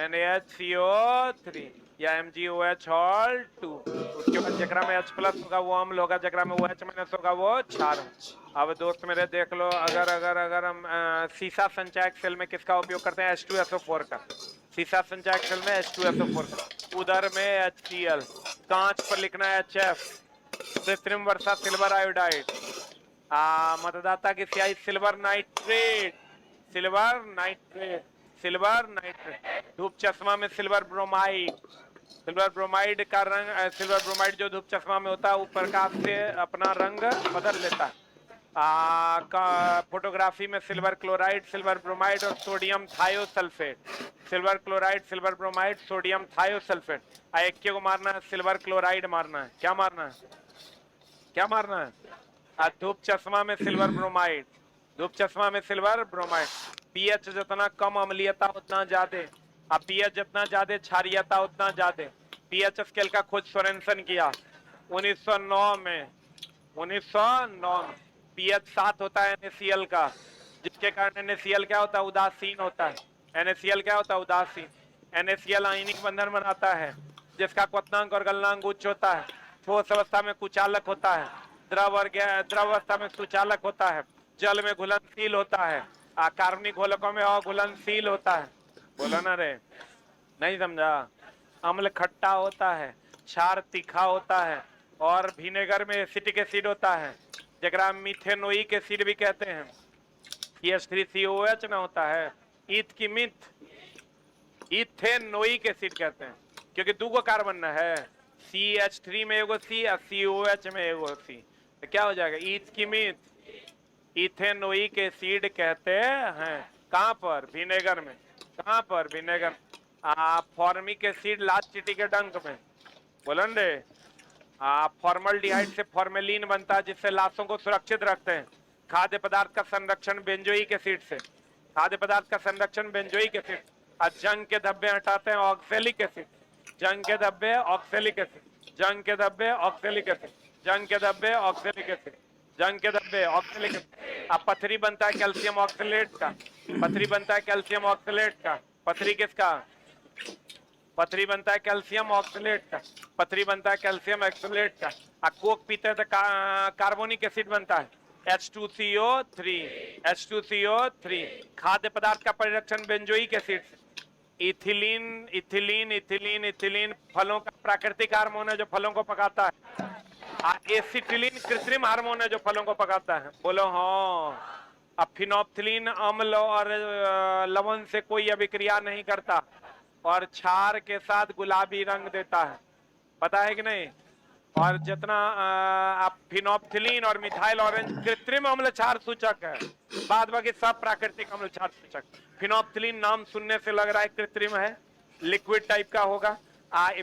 [SPEAKER 1] NaHCO3 या MgOH Hall2। उसके बाद जकरा में H+ होगा वो अम्ल होगा, जकरा में OH- होगा वो क्षार। अब दोस्त मेरे देख लो, अगर हम सीसा संचायक सेल में किसका उपयोग करते हैं, H2SO4 का। सीसा संचायक सेल में H2SO4 का। उधर में HCl, कांच पर लिखना है HF, कृत्रिम वर्षा सिल्वर आयोडाइड। मतदाता की स्याही silver nitrate, silver nitrate, silver nitrate. धूप चश्मा में सिल्वर ब्रोमाइड, सिल्वर ब्रोमाइड का रंग, सिल्वर ब्रोमाइड जो धूप चश्मा में होता है वो प्रकाश से अपना रंग बदल लेता है। फोटोग्राफी में सिल्वर क्लोराइड, सिल्वर ब्रोमाइड और sodium thiosulphate. Silver chloride, silver bromide, sodium thiosulphate. एक को मारना है, सिल्वर क्लोराइड मारना है। क्या मारना है, क्या मारना है, धूप चश्मा में सिल्वर ब्रोमाइड, धूप चश्मा में सिल्वर ब्रोमाइड। पीएच जितना कम अम्लीयता उतना ज्यादा, पीएच जितना ज्यादा क्षारीयता उतना ज्यादा। पीएच स्केल का खोज सोरेनसन किया, 1909 में, 1909 में pH 7 होता है NaCl का, जिसके कारण NaCl क्या होता है, उदासीन होता है। NaCl क्या होता है, उदासीन। NaCl आयनिक बंधन बनाता है, जिसका क्वथनांक और गलनांक उच्च होता है। ठोस अवस्था में कुचालक होता है, द्रव अवस्था में सुचालक होता है, जल में घुलनशील होता है, कार्बनिक घोलकों में अघुलनशील होता है। बोलो ना रे, नहीं समझा। अम्ल खट्टा होता है, क्षार तीखा होता है, और विनेगर में एसिटिक एसिड होता है, जगरा मिथेनोइक एसिड भी कहते हैं। CH3COH ना होता है, ईथ की मिथ, इथेनोइक एसिड कहते हैं, क्योंकि दो कार्बन ना है, CH3 में एगो C और COH में एगो C, तो क्या हो जाएगा, ईथ की मिथ, इथेनोइक एसिड कहते हैं। कहां पर, विनेगर में। कहां पर, विनेगर। फॉर्मिक एसिड लाल चींटी के डंक में। बोलन रे, फॉर्मल्डिहाइड से फॉर्मेलिन बनता है, जिससे लाशों को सुरक्षित रखते हैं। खाद्य पदार्थ का संरक्षण बेंजोइक एसिड से, खाद्य पदार्थ का संरक्षण बेंजोइक एसिड। जंग के धब्बे हटाते हैं ऑक्सैलिक एसिड, जंग के धब्बे ऑक्सैलिक एसिड, जंग के धब्बे ऑक्सैलिक एसिड, जंग के धब्बे ऑक्सैलिक एसिड, जंग के धब्बे ऑक्सैलिक एसिड। अब पथरी बनता है कैल्शियम ऑक्सलेट का, पथरी बनता है कैल्शियम ऑक्सलेट का। पथरी किसका, पथरी बनता है कैल्शियम ऑक्सलेट का, पथरी बनता है कैल्शियम ऑक्सलेट का। कोक पीते हैं तो कार्बोनिक एसिड बनता है, H2CO3, H2CO3। खाद्य पदार्थ का परिरक्षण बेंजोइक एसिड से। इथिलीन, इथिलीन, इथिलीन, इथिलीन फलों का प्राकृतिक हार्मोन है जो फलों को पकाता है। एसिटिलीन कृत्रिम हार्मोन है जो फलों को पकाता है। बोलो हाँ। अब फिनोप्थिलीन अम्ल और लवण से कोई अभिक्रिया नहीं करता, और क्षार के साथ गुलाबी रंग देता है, पता है कि नहीं। और जितना आप फिनोप्थिलीन और मिथाइल ऑरेंज कृत्रिम अम्ल क्षार सूचक है, बाद बाकी सब प्राकृतिक अम्ल क्षार सूचक। फिनोप्थिलीन नाम सुनने से लग रहा है कृत्रिम है, लिक्विड टाइप का होगा।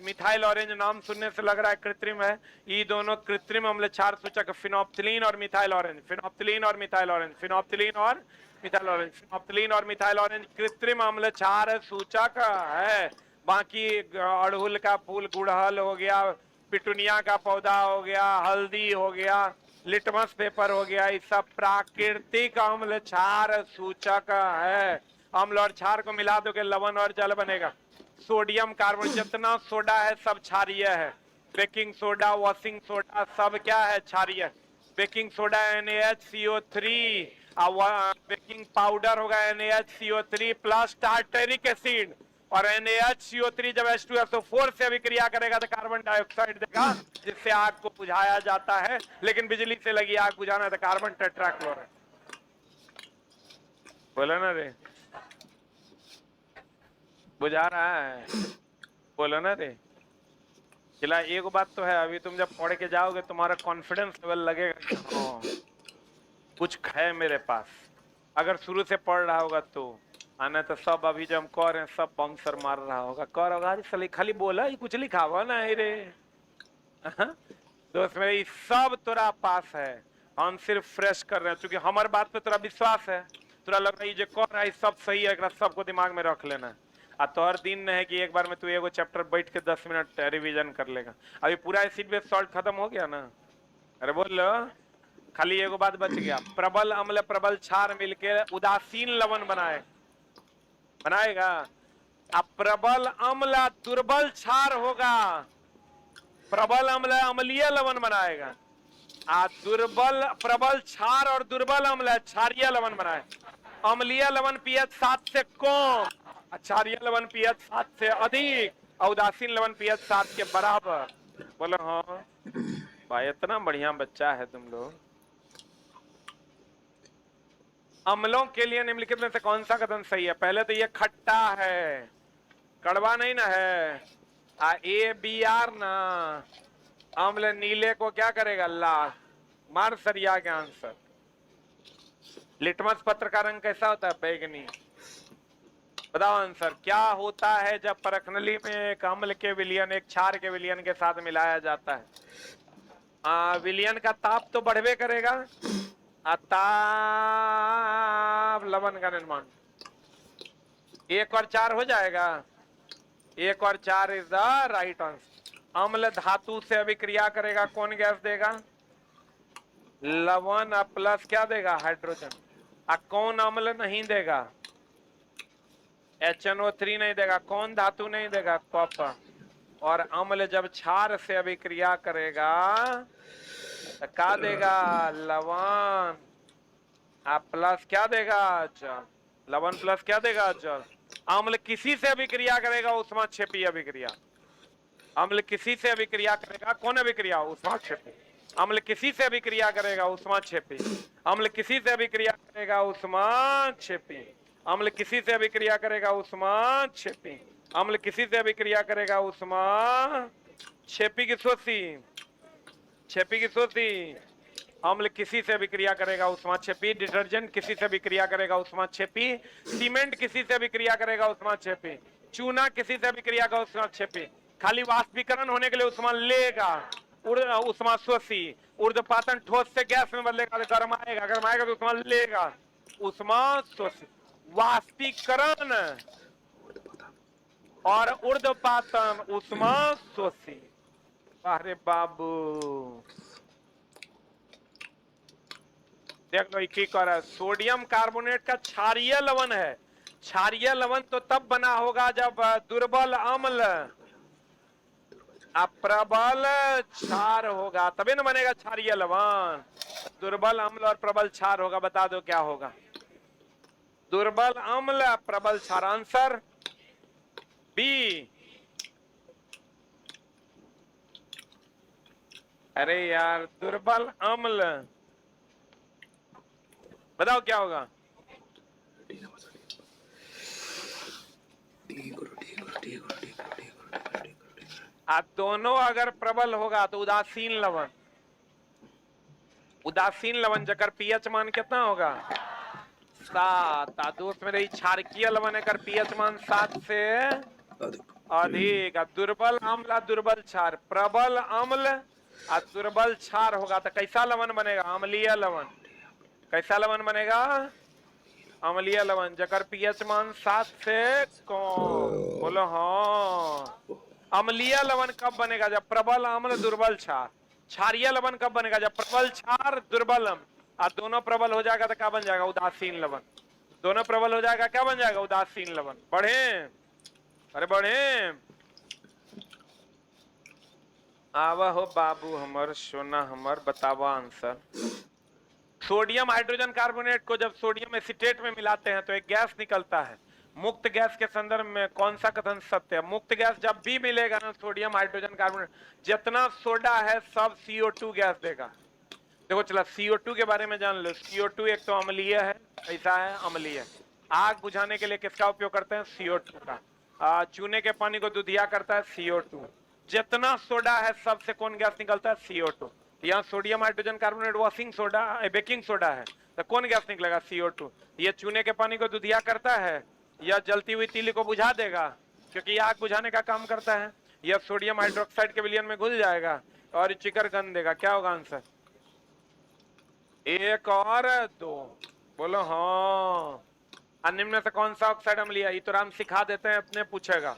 [SPEAKER 1] मिथाइल ऑरेंज नाम सुनने से लग रहा है कृत्रिम है। ये दोनों कृत्रिम अम्ल क्षार सूचक, फिनोप्थिलीन और मिथाइल ऑरेंज, फिनोप्थिलीन और मिथाइल ऑरेंज, फिनोप्थिलीन और मिथाइल ऑरेंज, फिनोप्थिलीन और मिथाइल ऑरेंज कृत्रिम अम्ल क्षार सूचक है। बाकी अड़हुल का फूल, गुड़हल हो गया, पिटुनिया का पौधा हो गया, हल्दी हो गया, लिटमस पेपर हो गया, ये सब प्राकृतिक अम्ल क्षार सूचक है। अम्ल और क्षार को मिला दो के लवण और जल बनेगा। सोडियम कार्बन, जितना सोडा है सब क्षारीय है। बेकिंग सोडा, वॉशिंग सोडा, सब क्या है, क्षारीय। Baking soda NaHCO3, baking powder होगा NaHCO3 प्लस टार्टरिक एसिड, और NaHCO3 जब H2SO4 से अभिक्रिया करेगा तो कार्बन डाइऑक्साइड देगा, जिससे आग को बुझाया जाता है। लेकिन बिजली से लगी आग बुझाना है तो कार्बन टेट्राक्लोराइड। बोलो ना रे, बुझा रहा है, बोलो ना रे। खिला, एक बात तो है, अभी तुम जब पढ़ के जाओगे तुम्हारा कॉन्फिडेंस लेवल लगेगा कि हाँ कुछ है मेरे पास, अगर शुरू से पढ़ रहा होगा तो। आना तो सब अभी जब हम कह रहे हैं सब बाउंसर मार रहा होगा, कह रहा होगा अरे खाली बोला ही कुछ लिखा हुआ ना है रे। दोस्त मेरे सब तोरा पास है, हम सिर्फ फ्रेश कर रहे हैं, क्योंकि हमारे बात पे तोरा विश्वास है, तोरा लग रहा है ये जो कह रहा है सब सही है, सबको दिमाग में रख लेना। तो हर दिन न है कि एक बार में तू एगो चैप्टर बैठ के 10 मिनट रिवीजन कर लेगा। अभी पूरा एसिड बेस सॉल्ट खत्म हो गया ना, अरे बोल लो, खाली एगो बात बच गया, प्रबल अम्ल प्रबल क्षार मिलके उदासीन लवण बनाएगा। अब प्रबल अम्ल दुर्बल क्षार होगा, प्रबल अम्ल अम्लीय लवण बनाएगा। दुर्बल प्रबल क्षार और दुर्बल अम्ल क्षारीय लवण बनाए। अम्लीय लवण pH 7 से कम, क्षारीय लवण pH 7 से अधिक, और उदासीन लवण pH 7 के बराबर। बोलो हाँ भाई, इतना बढ़िया बच्चा है तुम लोग। अम्लों के लिए निम्नलिखित में से कौन सा कथन सही है। पहले तो ये खट्टा है, कड़वा नहीं ना है। ABR ना, अम्ल नीले को क्या करेगा, लाल। मार सरिया के आंसर। लिटमस पत्र का रंग कैसा होता है, बैगनी। बताओ आंसर क्या होता है जब परखनली में एक अम्ल के विलयन एक क्षार के विलयन के साथ मिलाया जाता है। विलयन का ताप तो बढ़वे करेगा, ताप लवण का निर्माण। 1 और 4 हो जाएगा, 1 और 4 इज द राइट आंसर। अम्ल धातु से अभिक्रिया करेगा, कौन गैस देगा? लवण प्लस क्या देगा? हाइड्रोजन। कौन अम्ल नहीं देगा? HNO3 नहीं देगा। कौन धातु नहीं देगा? कॉपर। और अम्ल जब क्षार से अभिक्रिया करेगा तो क्या देगा? लवण प्लस क्या देगा? जल। लवण प्लस क्या देगा? जल। अम्ल किसी से अभिक्रिया करेगा? ऊष्माक्षेपी अभिक्रिया। अम्ल किसी से अभिक्रिया करेगा? कौन अभिक्रिया? ऊष्माक्षेपी। अम्ल किसी से अभिक्रिया करेगा? ऊष्माक्षेपी। अम्ल किसी से अभिक्रिया करेगा? ऊष्माक्षेपी। अम्ल किसी से अभिक्रिया करेगा? ऊष्माक्षेपी। अम्ल किसी से अभिक्रिया करेगा? ऊष्माक्षेपी की सोची, क्षेपी की सोची। अम्ल किसी से अभिक्रिया करेगा? ऊष्माक्षेपी। डिटर्जेंट किसी से अभिक्रिया करेगा? ऊष्माक्षेपी। सीमेंट किसी से अभिक्रिया करेगा? ऊष्माक्षेपी। चूना किसी से अभिक्रिया का? ऊष्माक्षेपी। खाली वाष्पीकरण होने के लिए ऊष्मा लेगा, ऊष्मा शोषी। ऊर्ध्वपातन ठोस से गैस में बदलेगा तो गरमाएगा, गरमाएगा तो ऊष्मा लेगा, ऊष्मा शोषी। वाष्पीकरण और ऊर्ध्वपातन ऊष्मा शोषी। अरे बाबू देख लो की कर है। सोडियम कार्बोनेट का क्षारीय लवण है। क्षारीय लवण तो तब बना होगा जब दुर्बल अम्ल प्रबल क्षार होगा, तभी न बनेगा क्षारीय लवण। दुर्बल अम्ल और प्रबल क्षार होगा। बता दो क्या होगा? दुर्बल अम्ल प्रबल क्षार। Answer B. अरे यार दुर्बल अम्ल, बताओ क्या होगा? दोनों अगर प्रबल होगा तो उदासीन लवण। उदासीन लवण जकर पीएच मान कितना होगा? 7। दोस्त में रही क्षारकीय लवण है, पीएच मान 7 से अधिक। दुर्बल अम्ल दुर्बल क्षार। प्रबल अम्ल दुर्बल क्षार होगा तो कैसा लवण बनेगा? अम्लीय लवण। कैसा लवण बनेगा? अम्लीय लवण जकर पीएच मान 7 से कम। बोलो हाँ। अम्लीय लवण कब बनेगा? जब प्रबल अम्ल दुर्बल क्षार। क्षारीय लवण कब बनेगा? जब प्रबल क्षार दुर्बल अम्ल। दोनों प्रबल हो जाएगा तो क्या बन जाएगा? उदासीन लवण। दोनों प्रबल हो जाएगा क्या बन जाएगा? उदासीन लवण। बढ़े? अरे बढ़े। आवा हो बाबू हमर सोना हमर, बतावा आंसर। सोडियम हाइड्रोजन कार्बोनेट को जब सोडियम एसीटेट में मिलाते हैं तो एक गैस निकलता है। मुक्त गैस के संदर्भ में कौन सा कथन सत्य है? मुक्त गैस जब भी मिलेगा ना सोडियम हाइड्रोजन कार्बोनेट, जितना सोडा है सब CO2 गैस देगा। देखो चला CO2 के बारे में जान लो। CO2 एक तो अम्लीय है। ऐसा है अम्लीय। आग बुझाने के लिए किसका उपयोग करते हैं? CO2 का। चूने के पानी को दुधिया करता है CO2। जितना सोडा है सबसे कौन गैस निकलता है? CO2। यहाँ sodium hydrogen carbonate washing soda baking soda है तो कौन गैस निकलेगा? CO2। ये चूने के पानी को दुधिया करता है या जलती हुई तीली को बुझा देगा, क्योंकि ये आग बुझाने का काम करता है। यह सोडियम हाइड्रोक्साइड के विलयन में घुल जाएगा और चिकर गन देगा। क्या होगा आंसर? 1 और 2। बोलो हाँ। निम्न में से कौन सा ऑक्साइड अम्लीय? ये तो राम सिखा देते हैं, अपने पूछेगा।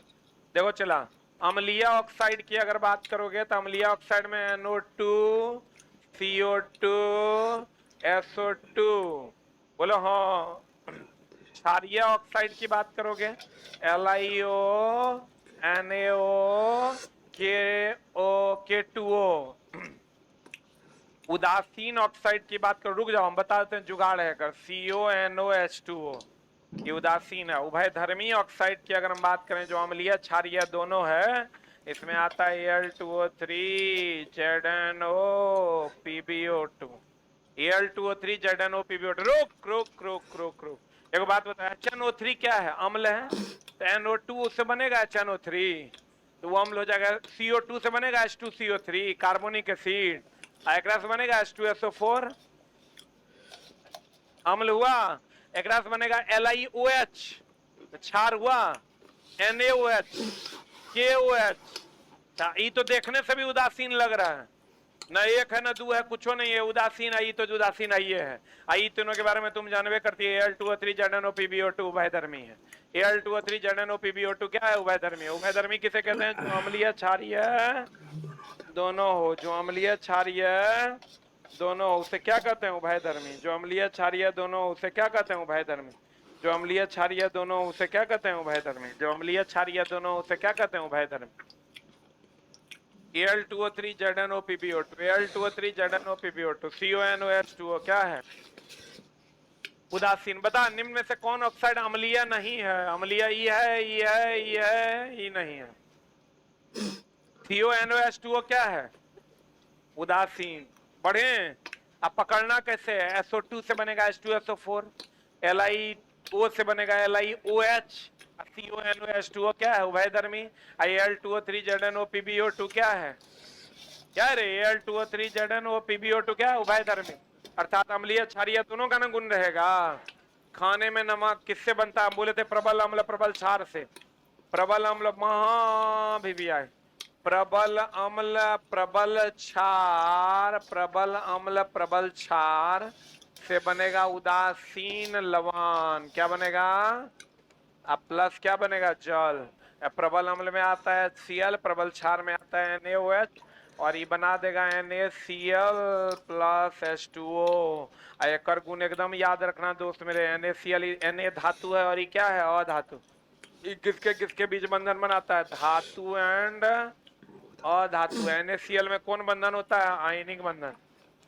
[SPEAKER 1] देखो चला अम्लीय ऑक्साइड की अगर बात करोगे तो अम्लीय ऑक्साइड में NO2 CO2 SO2। बोलो हाँ। क्षारीय ऑक्साइड की बात करोगे LiO NaO K2O। उदासीन ऑक्साइड की बात करो, रुक जाओ हम बता देते हैं, जुगाड़ है कर। CONOH2O ये उदासीन है। उभयधर्मी ऑक्साइड की अगर हम बात करें जो अम्लीय क्षारीय दोनों है, इसमें आता है Al2O3 ZNO PbO2। Al2O3 ZNO PbO2। रुक रुक रुक रुक रुक, एक बात बता। HNO3 क्या है? अम्ल है। तो NO2 उससे बनेगा HNO3 तो वो अम्ल हो जाएगा। CO2 से बनेगा H2CO3 कार्बोनिक एसिड। एक से बनेगा H2SO4 अम्ल हुआ। एक से बनेगा LiOH क्षार हुआ। NaOH KOH। ये तो देखने से भी उदासीन लग रहा है। न एक है न दू है, कुछो नहीं है। उदासीन आई तो उदासीन आई है। आई तीनों के बारे में तुम जानवे करती है। Al2O3 ZnO PbO2 उभयधर्मी है। Al2O3 ZnO PbO2 क्या है? उभयधर्मी है। उभयधर्मी किसे कहते हैं? जो अम्लीय क्षारीय दोनों हो, जो अम्लीय क्षारीय दोनों हो उसे क्या कहते हैं? उभयधर्मी। जो अम्लीय क्षारीय दोनों हो उसे क्या कहते हैं? उभयधर्मी। जो अम्लीय क्षारीय दोनों उसे क्या कहते हैं? उभयधर्मी। जो अम्लीय क्षारीय दोनों उसे क्या कहते हैं? उभयधर्मी। Al2O3 ZnO PbO2, Al2O3 ZnO PbO2, CONOH2O क्या है? उदासीन। बता निम्न में से कौन ऑक्साइड अम्लीय नहीं है? अम्लीय ई है, ई है, ई है, ई नहीं है। CONOH2O क्या है? उदासीन। बढ़े। अब पकड़ना कैसे है? SO2 से बनेगा H2SO4, LiO से बनेगा LiOH, CONOH2O क्या है? उभयधर्मी। Al2O3 ZnO PbO2 क्या है? क्या रे? Al2O3 ZnO PbO2 क्या है? उभयधर्मी। अर्थात अम्लीय क्षारीय दोनों का न गुण रहेगा। खाने में नमक किससे बनता है? बोले थे प्रबल अम्ल प्रबल क्षार से। प्रबल अम्ल महाभिवियाय, प्रबल अम्ल प्रबल क्षार, प्रबल अम्ल प्रबल क्षार से बनेगा उदासीन लवण। क्या बनेगा? अब प्लस क्या बनेगा? जल। प्रबल अम्ल में आता है Cl, प्रबल क्षार में आता है NaOH, और ये बना देगा NaCl प्लस H2O। एक गुण एकदम याद रखना दोस्त मेरे, NaCl Na धातु है और ये क्या है? अधातु। ये किसके किसके बीच बंधन बनाता है? धातु एंड अधातु। NaCl में कौन बंधन होता है? आयनिक बंधन।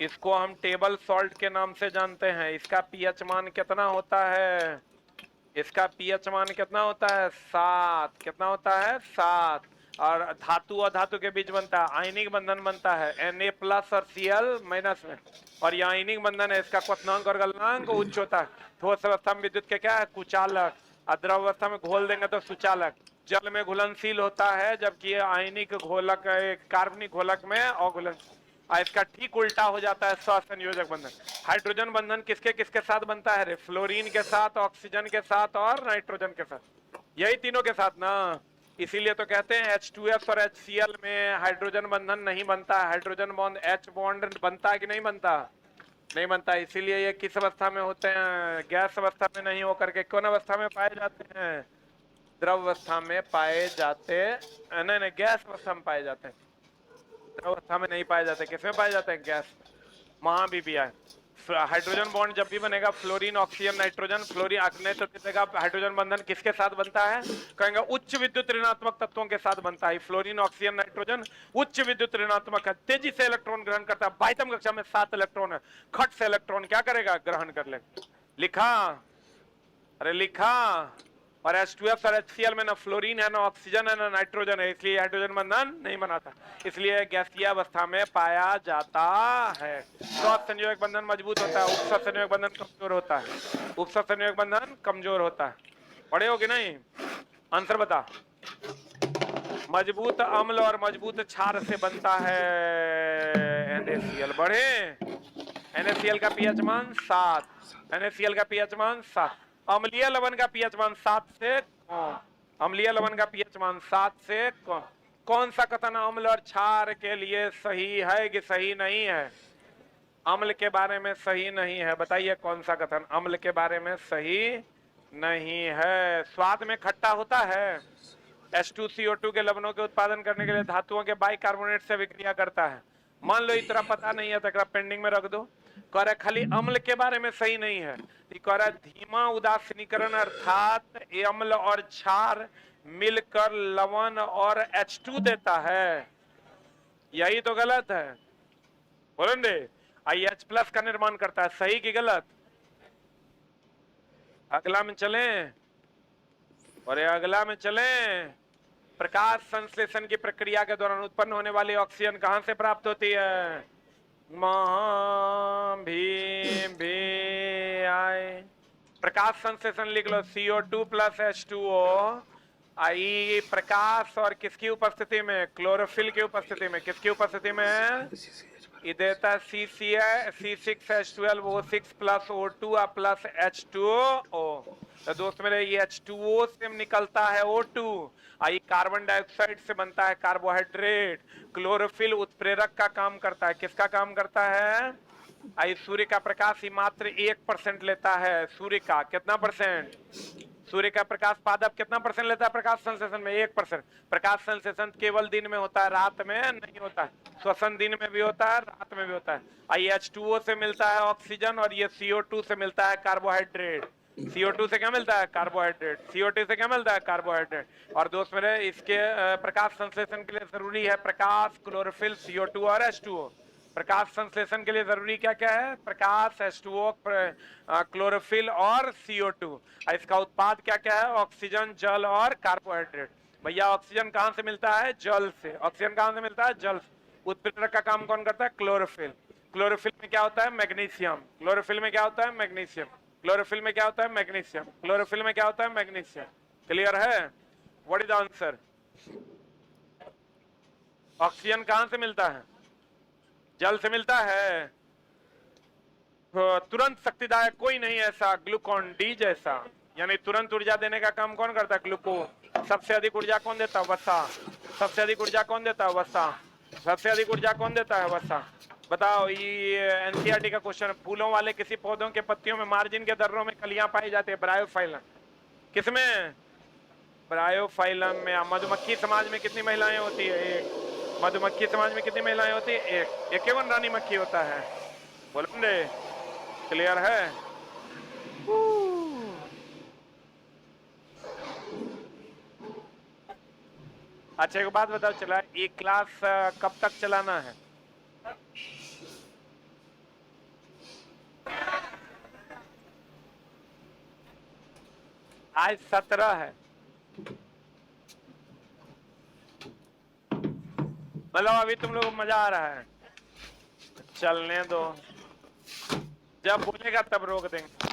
[SPEAKER 1] इसको हम टेबल सॉल्ट के नाम से जानते हैं। इसका पीएच मान कितना होता है? इसका पीएच मान कितना होता है? 7। कितना होता है? 7। और धातु और धातु के बीच बनता है आयनिक बंधन, बनता है Na प्लस और Cl माइनस में, और यह आयनिक बंधन है। इसका क्वथनांक और गलनांक उच्च होता है। ठोस अवस्था में विद्युत के क्या है? कुचालक। द्रव अवस्था में घोल देंगे तो सुचालक। जल में घुलनशील होता है, जबकि आयनिक घोलक कार्बनिक घोलक में अघुलनशील। इसका ठीक उल्टा हो जाता है सहसंयोजक बंधन। हाइड्रोजन बंधन किसके किसके साथ बनता है रे? फ्लोरीन के साथ, ऑक्सीजन के साथ और नाइट्रोजन के साथ। यही तीनों के साथ ना। इसीलिए तो कहते हैं H2S और HCl में हाइड्रोजन बंधन नहीं बनता। हाइड्रोजन बॉन्ड H बॉन्ड बनता है कि नहीं बनता? नहीं बनता। इसीलिए ये किस अवस्था में होते हैं? गैस अवस्था में नहीं होकर के कौन अवस्था में पाए जाते हैं? द्रव अवस्था में पाए जाते। नहीं, गैस अवस्था में पाए जाते हैं, अवस्था में नहीं पाए जाते। किसमें पाए जाते हैं? गैस। महाभिवियाय। हाइड्रोजन बॉन्ड जब भी बनेगा fluorine oxygen nitrogen, fluorine hydrogen बंधन किसके साथ बनता है? कहेंगे उच्च विद्युत ऋणात्मक तत्वों के साथ बनता है। फ्लोरीन ऑक्सीजन नाइट्रोजन उच्च विद्युत ऋणात्मक है, तेजी से इलेक्ट्रॉन ग्रहण करता है। 22वीं कक्षा में 7 इलेक्ट्रॉन है, खट से इलेक्ट्रॉन क्या करेगा? ग्रहण कर लेगा। लिखा? अरे लिखा। और H2S और HCl में ना फ्लोरीन है, ना ऑक्सीजन है, ना नाइट्रोजन है, इसलिए हाइड्रोजन बंधन नहीं बनाता। इसलिए गैसीय अवस्था में पाया जाता है। सहसंयोजक बंधन मजबूत होता है, उपसहसंयोजक बंधन कमजोर होता है। उपसहसंयोजक बंधन कमजोर होता है। पढ़े हो कि नहीं? आंसर बता। मजबूत अम्ल और मजबूत क्षार से बनता है NaCl। बढ़े। NaCl का पीएच मान 7। NaCl का पीएच मान 7। अम्लीय लवण का पीएच मान 7 से कम। अम्लीय लवण का पीएच मान 7 से कम। कौन सा कथन अम्ल और क्षार के लिए सही है कि सही नहीं है? अम्ल के बारे में सही नहीं है। बताइए कौन सा कथन अम्ल के बारे में सही नहीं है? स्वाद में खट्टा होता है। H2CO2 के लवणों के उत्पादन करने के लिए धातुओं के बाइकार्बोनेट से विक्रिया करता है। मान लो इतना पता नहीं है तो पेंडिंग में रख दो। कह रहा खाली अम्ल के बारे में सही नहीं है, कह रहा धीमा उदासीनीकरण अर्थात अम्ल और क्षार मिलकर लवण और H2 देता है। यही तो गलत है। बोलेंगे H प्लस का निर्माण करता है। सही कि गलत? अगला में चलें। और अगला में चलें। प्रकाश संश्लेषण की प्रक्रिया के दौरान उत्पन्न होने वाली ऑक्सीजन कहां से प्राप्त होती है? महाभिवियाय। प्रकाश संश्लेषण लिख लो CO2 प्लस H2O। आई प्रकाश और किसकी उपस्थिति में? क्लोरोफिल की उपस्थिति में। किसकी उपस्थिति में? ये देता है C6H12O6 plus O2 plus H2O। तो दोस्त मेरे ये H2O से निकलता है O2। आई कार्बन डाइऑक्साइड से बनता है कार्बोहाइड्रेट। क्लोरोफिल उत्प्रेरक का काम करता है। किसका काम करता है? आई सूर्य का प्रकाश ही मात्र 1% लेता है। सूर्य का कितना परसेंट? सूर्य का प्रकाश पादप कितना परसेंट लेता है प्रकाश संश्लेषण में? 1%। प्रकाश संश्लेषण केवल दिन में होता है, रात में नहीं होता है। श्वसन दिन में भी होता है, रात में भी होता है। आई H2O से मिलता है ऑक्सीजन और ये CO2 से मिलता है कार्बोहाइड्रेट। CO2 से क्या मिलता है? कार्बोहाइड्रेट। CO2 से क्या मिलता है? कार्बोहाइड्रेट। और दोस्त मेरे इसके प्रकाश संश्लेषण के लिए जरूरी है प्रकाश, क्लोरोफिल, CO2 और H2O। प्रकाश संश्लेषण के लिए जरूरी क्या क्या है? प्रकाश, H2O, क्लोरोफिल और CO2। इसका उत्पाद क्या क्या है? ऑक्सीजन, जल और कार्बोहाइड्रेट। भैया ऑक्सीजन कहां से मिलता है? जल से। ऑक्सीजन कहां से मिलता है? जल से। उत्प्रेरक का काम कौन करता है? क्लोरोफिल। क्लोरोफिल में क्या होता है? मैग्नीशियम। क्लोरोफिल में क्या होता है? मैग्नीशियम। क्लोरोफिल में क्या होता है? मैग्नीशियम। क्लोरोफिल में क्या होता है? मैग्नीशियम। क्लियर है? What is the answer? Oxygen कहां से मिलता है? जल से मिलता है। तुरंत शक्तिदायक कोई नहीं ऐसा ग्लूकॉन डी जैसा, यानी तुरंत ऊर्जा देने का काम कौन करता है? ग्लूकोज। सबसे अधिक ऊर्जा कौन देता है? वसा। सबसे अधिक ऊर्जा कौन देता है? वसा। सबसे अधिक ऊर्जा कौन देता है? वसा। बताओ, ये एनसीईआरटी का क्वेश्चन। फूलों वाले किसी पौधों के पत्तियों में मार्जिन के दर्रों में कलियां पाई जाती है? ब्रायोफाइलम। किसमें? ब्रायोफाइलम में। मधुमक्खी समाज में कितनी महिलाएं होती है? एक। मधुमक्खी समाज में कितनी महिलाएं होती है? एक। एकेवन रानी मक्खी होता है। बोलो, क्लियर है? अच्छा एक बात बताओ, चला ये क्लास कब तक चलाना है? आज 17 है। मतलब अभी तुम लोग को मजा आ रहा है? चलने दो, जब बोलेगा तब रोक देंगे।